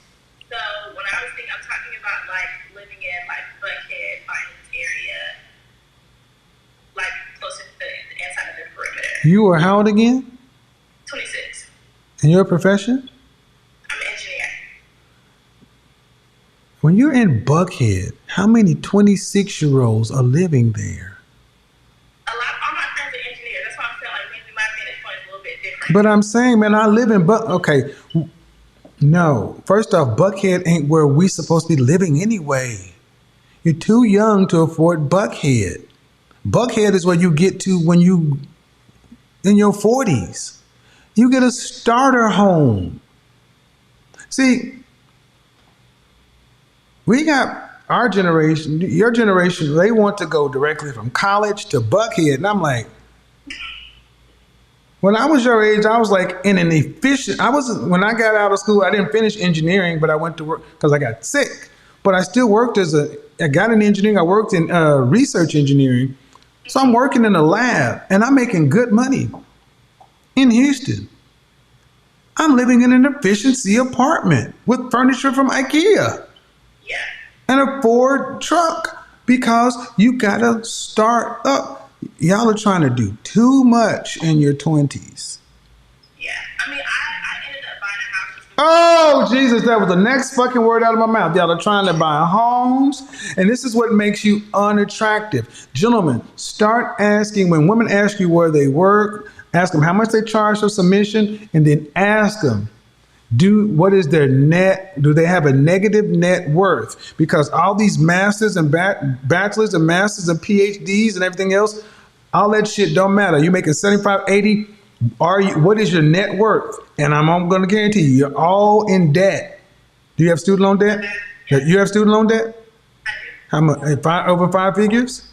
So when I was thinking, I'm talking about like living in like Buckhead, Vinings area, like closer to the inside of the perimeter. You are how old again? 26. And your profession? I'm an engineer. When you're in Buckhead, how many 26-year-olds are living there? A lot. All my friends are engineers. That's why I'm feeling like maybe my vantage point is a little bit different. But I'm saying, man, I live in Okay, no. First off, Buckhead ain't where we supposed to be living anyway. You're too young to afford Buckhead. Buckhead is where you get to when you in your 40s. You get a starter home. See, we got our generation, your generation, they want to go directly from college to Buckhead. And I'm like, when I was your age, I was like in an efficient, when I got out of school, I didn't finish engineering, but I went to work because I got sick. But I still worked I got in engineering, I worked in research engineering. So I'm working in a lab and I'm making good money in Houston. I'm living in an efficiency apartment with furniture from IKEA. Yeah. And a Ford truck, because you gotta start up. Y'all are trying to do too much in your 20s. Yeah. I mean, I ended up buying a house. Oh, Jesus, that was the next fucking word out of my mouth. Y'all are trying to buy homes, and this is what makes you unattractive. Gentlemen, start asking, when women ask you where they work, ask them how much they charge for submission, and then ask them, what is their net? Do they have a negative net worth? Because all these masters and bachelors and masters and PhDs and everything else, all that shit don't matter. You're making 75, 80. What is your net worth? And I'm going to guarantee you, you're all in debt. Do you have student loan debt? You have student loan debt? How much? Over 5 figures?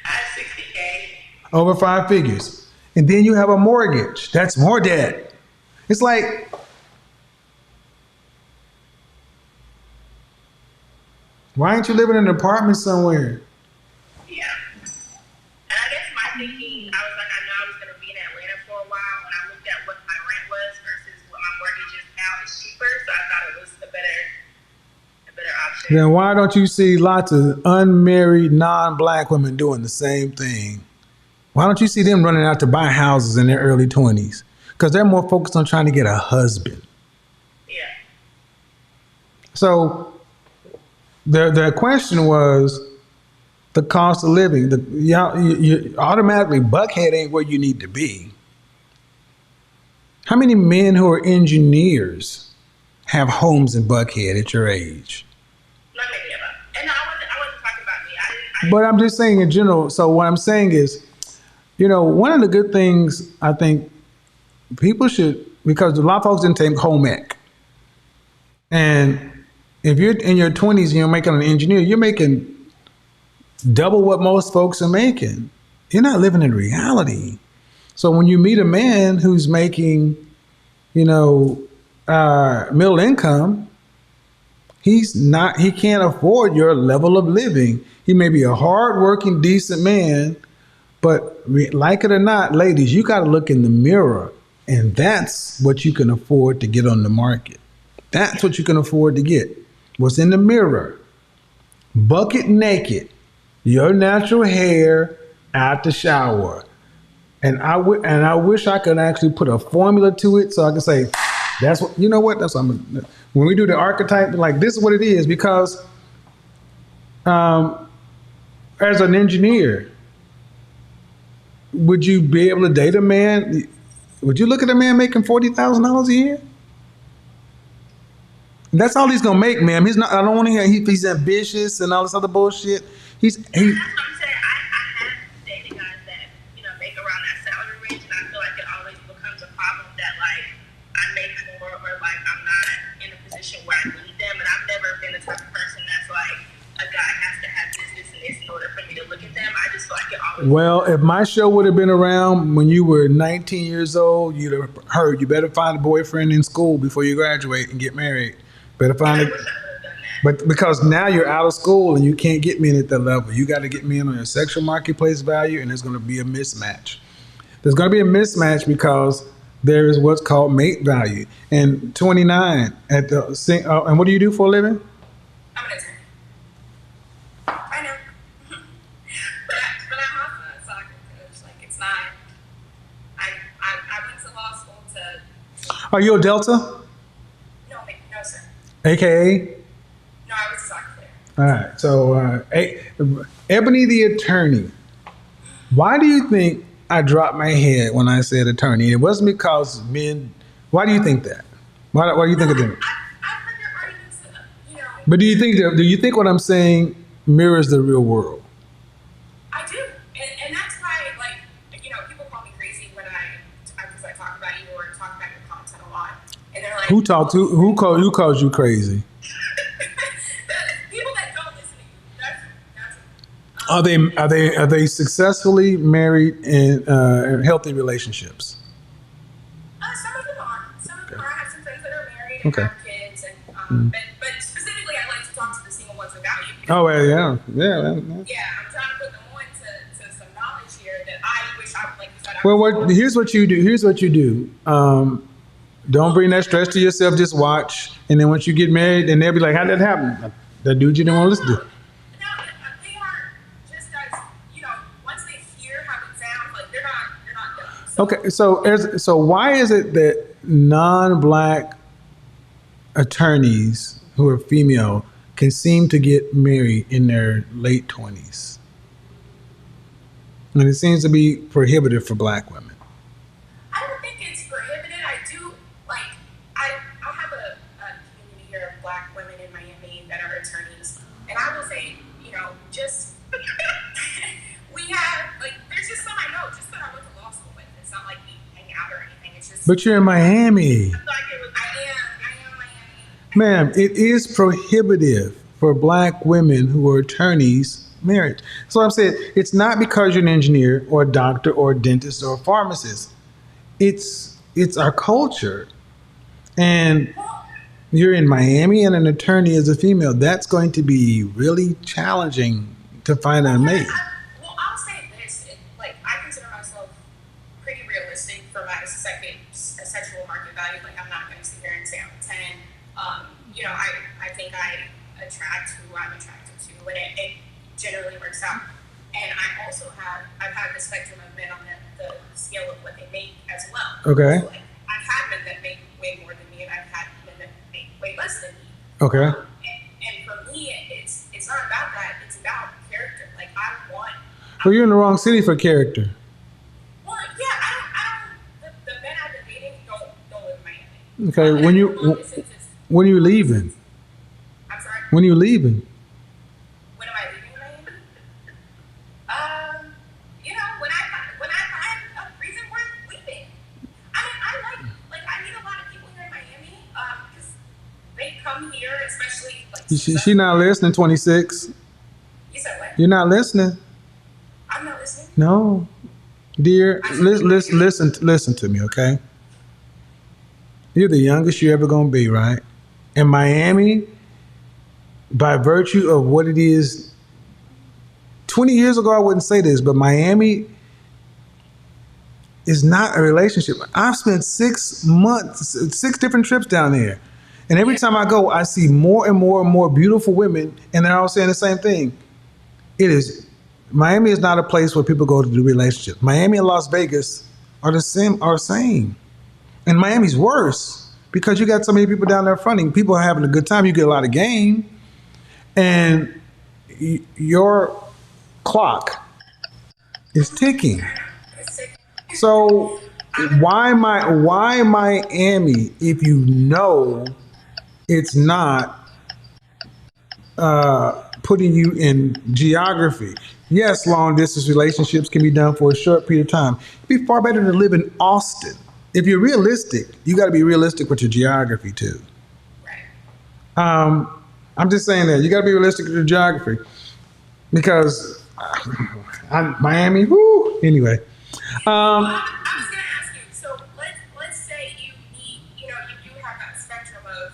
I have 60K. Over 5 figures. And then you have a mortgage. That's more debt. It's like, why aren't you living in an apartment somewhere? Yeah. And I guess my thinking, I was like, I know I was going to be in Atlanta for a while. When I looked at what my rent was versus what my mortgage is now, it's cheaper. So I thought it was a better option. Then why don't you see lots of unmarried, non-black women doing the same thing? Why don't you see them running out to buy houses in their early 20s? Because they're more focused on trying to get a husband. Yeah. So the question was the cost of living. You automatically, Buckhead ain't where you need to be. How many men who are engineers have homes in Buckhead at your age? Not many of them. And no, I wasn't talking about me. But I'm just saying in general. So what I'm saying is, one of the good things I think people should, because a lot of folks didn't take home ec. And if you're in your 20s and you're making an engineer, you're making double what most folks are making. You're not living in reality. So when you meet a man who's making, middle income, he can't afford your level of living. He may be a hardworking, decent man, But like it or not, ladies, you got to look in the mirror, and that's what you can afford to get on the market. That's what you can afford to get. What's in the mirror? Bucket naked, your natural hair out the shower. And I wish I could actually put a formula to it so I could say, that's what, you know what? That's what when we do the archetype, like this is what it is, because as an engineer, would you be able to date a man? Would you look at a man making $40,000 a year? That's all he's gonna make, ma'am. He's not. I don't want to hear he's ambitious and all this other bullshit. That's what I'm saying. I have dated guys that make around that salary range, and I feel like it always becomes a problem that like I make more or like I'm not in a position where I need them, and I've never been the type of person that's like a guy has to have this, and this in order for me to look at them. I just feel like it always. Well, if my show would have been around when you were 19 years old, you'd have heard you better find a boyfriend in school before you graduate and get married. Better find it. But because now you're out of school and you can't get men at that level, you got to get men on your sexual marketplace value, and there's going to be a mismatch. There's going to be a mismatch because there is what's called mate value. And 29 at the and what do you do for a living? I'm an attorney. I know, but I'm also a soccer coach. Like it's not. I went to law school to. Are you a Delta? No, sir. AKA? No, I was a soccer player. All right. So, Ebony the attorney. Why do you think I dropped my head when I said attorney? It wasn't because men. Why do you think that? Why do you think of them? I've heard your arguments, But do you think what I'm saying mirrors the real world? I do, and that's why, like, people call me crazy when because I talk about you or talk about your content a lot, and they're like, who calls you crazy? People that don't listen to you. Are they successfully married in healthy relationships? Some of them are. Some of them are. I have some friends that are married and Okay. have kids, and but specifically, I like to talk to the single ones about you. Oh well, yeah. Yeah, I'm trying to put them on to some knowledge here that I wish I, like you said. Well, here's what you do. Don't bring that stress to yourself. Just watch, and then once you get married, then they'll be like, "How did that happen?" That dude you didn't want to listen to. No, they aren't just as once they hear how it sounds, like they're not done. So, Okay, so why is it that non-black attorneys who are female can seem to get married in their late 20s? And it seems to be prohibitive for black women. I don't think it's prohibited. I do I have a community here of black women in Miami that are attorneys, and I will say, just we have there's just some I know just that I went to law school with. It's not like we hang out or anything. It's just. But you're in Miami. I am Miami. Ma'am, it is prohibitive for black women who are attorneys marriage. So I'm saying it's not because you're an engineer or a doctor or a dentist or a pharmacist. It's our culture. And you're in Miami and an attorney as a female. That's going to be really challenging to find a mate. I'll say this. I consider myself pretty realistic for my sexual market value. I'm not going to sit here and say I'm a 10. I think I attract who I'm attracted to, and it generally works out. And I've had the spectrum of men on the scale of what they make as well. Okay. So, I've had men that make way more than me, and I've had men that make way less than me. Okay. And for me, it's not about that. It's about character. Well, you're in the wrong city for character. Well, yeah, I don't. The men I've been dating don't live in Miami. Okay. When are you leaving? I'm sorry. When are you leaving? When am I leaving Miami? When I find a reason worth leaving. I meet a lot of people here in Miami because they come here, especially She not listening. 26. You said what? You're not listening. I'm not listening. No, dear. Listen to me, okay? You're the youngest you're ever gonna be, right? In Miami, by virtue of what it is, 20 years ago I wouldn't say this, but Miami is not a relationship. I've spent 6 months, 6 different trips down there. And every time I go, I see more and more and more beautiful women, and they're all saying the same thing. Miami is not a place where people go to do relationships. Miami and Las Vegas are the same. And Miami's worse because you got so many people down there fronting. People are having a good time. You get a lot of game. And your clock is ticking. So why Miami if you know it's not putting you in geography? Yes, long distance relationships can be done for a short period of time. It'd be far better to live in Austin. If you're realistic, you got to be realistic with your geography too. I'm just saying that you got to be realistic with your geography because Miami. Whoo. Anyway. I was going to ask you. So let's say you do have that spectrum of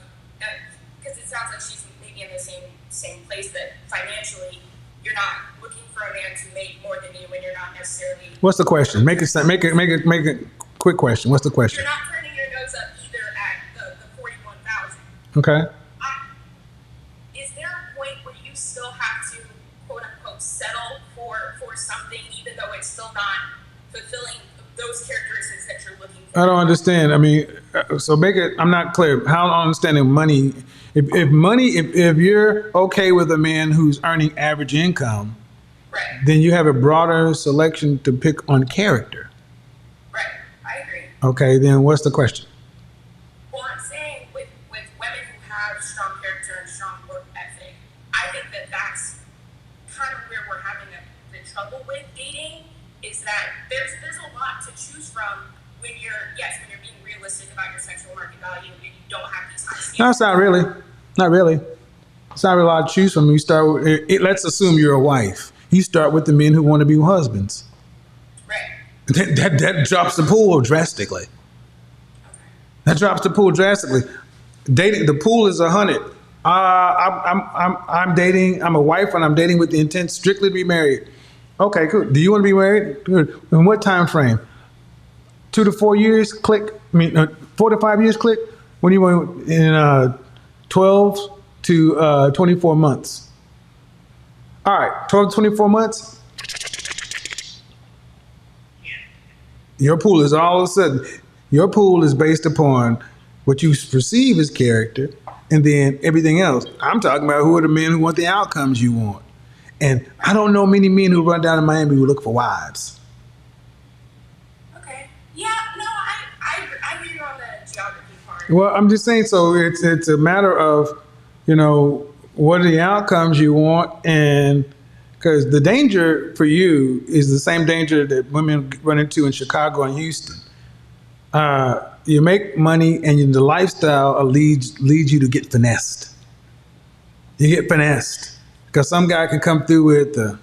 because it sounds like she's maybe in the same place that financially you're not looking for a man to make more than you, and you're not necessarily. What's the question? Make it quick question. What's the question? You're not turning your nose up either at the 41,000. Okay. Is there a point where you still have to quote unquote settle for something, even though it's still not fulfilling those characteristics that you're looking for? I don't understand. I mean, so I'm not clear. How I'm understanding money. If you're okay with a man who's earning average income, right, then you have a broader selection to pick on character. Right, I agree. Okay, then what's the question? Well, I'm saying with women who have strong character and strong work ethic, I think that's kind of where we're having the trouble with dating, is that there's a lot to choose from when you're being realistic about your sexual market value and you don't have these high standards. No, it's not really. Not really. It's not really a lot to choose from. You start with, let's assume you're a wife. You start with the men who want to be husbands. Right. That drops the pool drastically. That drops the pool drastically. Dating, the pool is 100. I'm dating. I'm a wife and I'm dating with the intent strictly to be married. Okay, cool. Do you want to be married? Good. In what time frame? 2 to 4 years? Click. 4 to 5 years? Click. When do you want? In 12 to 24 months. All right, 12 to 24 months. Your pool is all of a sudden, your pool is based upon what you perceive as character and then everything else. I'm talking about who are the men who want the outcomes you want. And I don't know many men who run down to Miami who look for wives. Okay. Yeah, no, I hear you on the geography part. Well, I'm just saying, so it's a matter of, what are the outcomes you want? And because the danger for you is the same danger that women run into in Chicago and Houston. You make money and the lifestyle leads you to get finessed. You get finessed. Because some guy can come through with the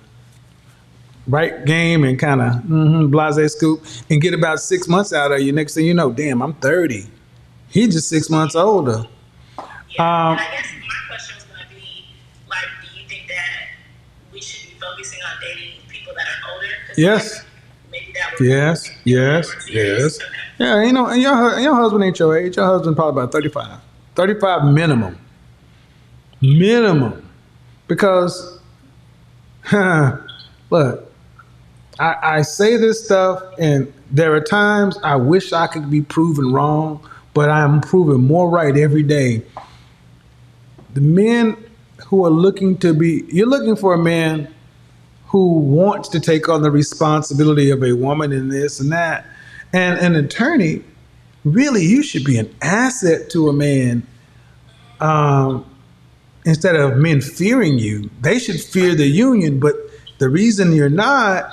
right game and kind of blase scoop and get about 6 months out of you. Next thing you know, damn, I'm 30. He's just 6 months older. Yeah, and I guess my question was going to be, do you think that we should be focusing on dating people that are older? Yes. Maybe that would Yes. Okay. Yeah, and your husband ain't your age. Your husband probably about 35. 35 minimum. Minimum. Because, look, I say this stuff, and there are times I wish I could be proven wrong, but I'm proven more right every day. The men who are you're looking for a man who wants to take on the responsibility of a woman in this and that. And an attorney, really, you should be an asset to a man. Instead of men fearing you, they should fear the union. But the reason you're not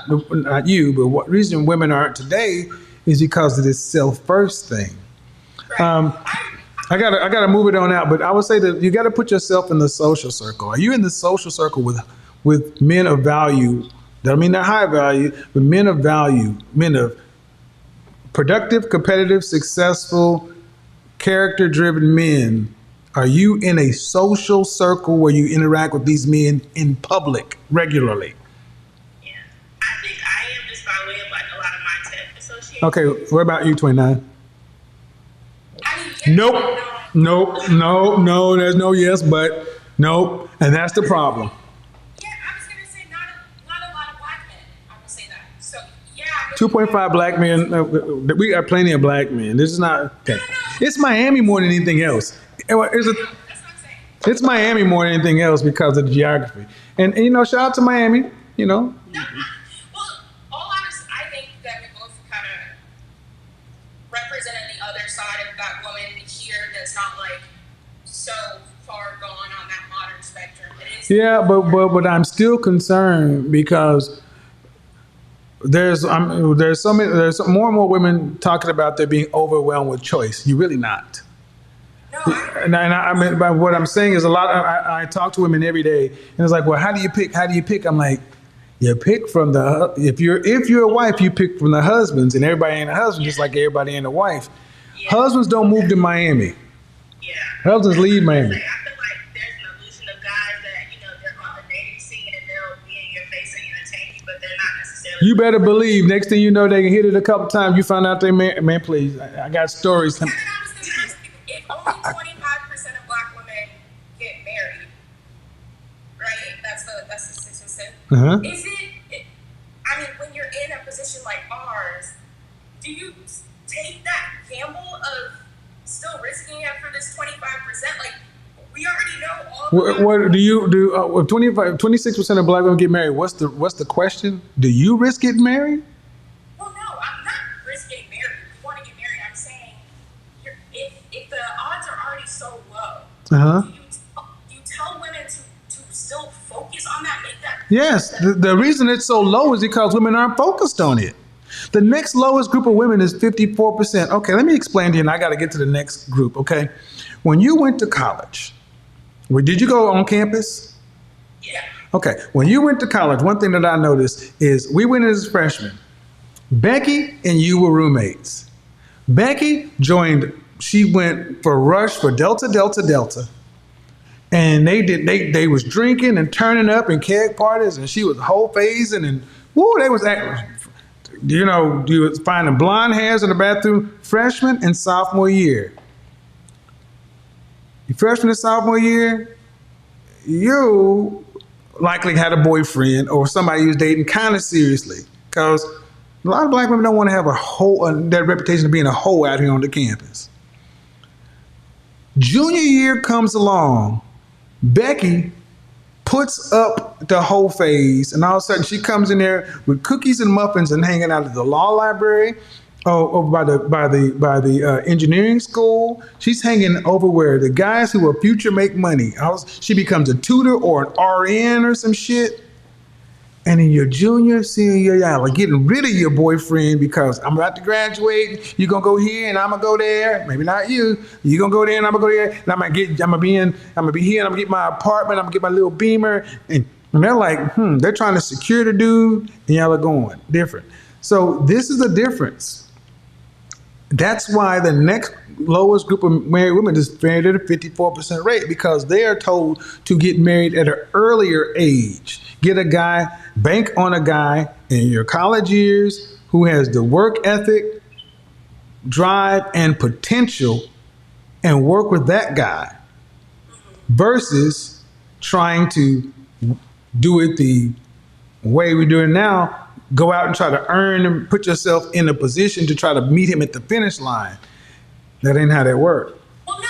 you, but what reason women aren't today is because of this self-first thing. I gotta move it on out, but I would say that you gotta put yourself in the social circle. Are you in the social circle with men of value? That mean they're high value, but men of value, men of productive, competitive, successful, character-driven men. Are you in a social circle where you interact with these men in public regularly? Yeah, I think I am, just by way of a lot of my tech associates. Okay, what about you, 29? I mean, yes, Nope. No, there's no yes, but nope. And that's the problem. Yeah, I was gonna say not a lot of black men. I will say that. So yeah. 2.5 black men. We got plenty of black men. This is not okay. It's Miami more than anything else. That's what I'm saying. It's Miami more than anything else because of the geography. And shout out to Miami. Well, all honest, I think that we both kind of represented the other side of that woman here that's not like so far gone on that modern spectrum. It is but I'm still concerned because there's more and more women talking about they're being overwhelmed with choice. You're really not. No, I mean, by what I'm saying is a lot. I talk to women every day, and it's like, well, how do you pick? How do you pick? I'm like, you pick from the if you're a wife, you pick from the husbands, and everybody ain't a husband, just like everybody ain't a wife. Yeah. Husbands don't move to Miami. Yeah. Husbands leave Miami. I feel like there's an illusion of guys that they're on the dating scene and they'll be in your face and entertain you, but they're not necessarily. You better believe. Next thing you know, they can hit it a couple times. You find out they man, please. I got stories. And then I was going to ask you, if only 25% of black women get married, right? That's the statistic. Uh-huh. Is it? I mean, when you're in a position like ours, do you take that gamble of still risking it for this 25%? Like, we already know all. What do you do? 26% of black women get married. What's the question? Do you risk getting married? Well, no, I'm not risking getting married. If you want to get married, I'm saying if the odds are already so low, Uh-huh. do you tell women to still focus on that, make that? Yes. The reason it's so low is because women aren't focused on it. The next lowest group of women is 54%. Okay, let me explain to you, and I got to get to the next group, okay? When you went to college, did you go on campus? Yeah. Okay, when you went to college, one thing that I noticed is we went as freshmen. Becky and you were roommates. Becky she went for Rush for Delta Delta Delta. And they was drinking and turning up in keg parties, and she was whole phasing, and they was acting. You was finding blonde hairs in the bathroom freshman and sophomore year. Freshman and sophomore year, you likely had a boyfriend or somebody you was dating kind of seriously, because a lot of black women don't want to have that reputation of being a hoe out here on the campus. Junior year comes along, Becky puts up the whole phase, and all of a sudden she comes in there with cookies and muffins and hanging out at the law library, over by the engineering school. She's hanging over where the guys who are future make money. She becomes a tutor or an RN or some shit. And in your junior, senior year, y'all are getting rid of your boyfriend because I'm about to graduate. You're gonna go here and I'm gonna go there. Maybe not you. You're gonna go there and I'm gonna go there. And I'm gonna be here and I'm gonna get my apartment. I'm gonna get my little Beamer. And they're like, they're trying to secure the dude, and y'all are going different. So this is the difference. That's why the next lowest group of married women is married at a 54% rate, because they are told to get married at an earlier age. Get a guy, bank on a guy in your college years who has the work ethic, drive, and potential, and work with that guy versus trying to do it the way we do it now. Go out and try to earn and put yourself in a position to try to meet him at the finish line. That ain't how that works. Well, no,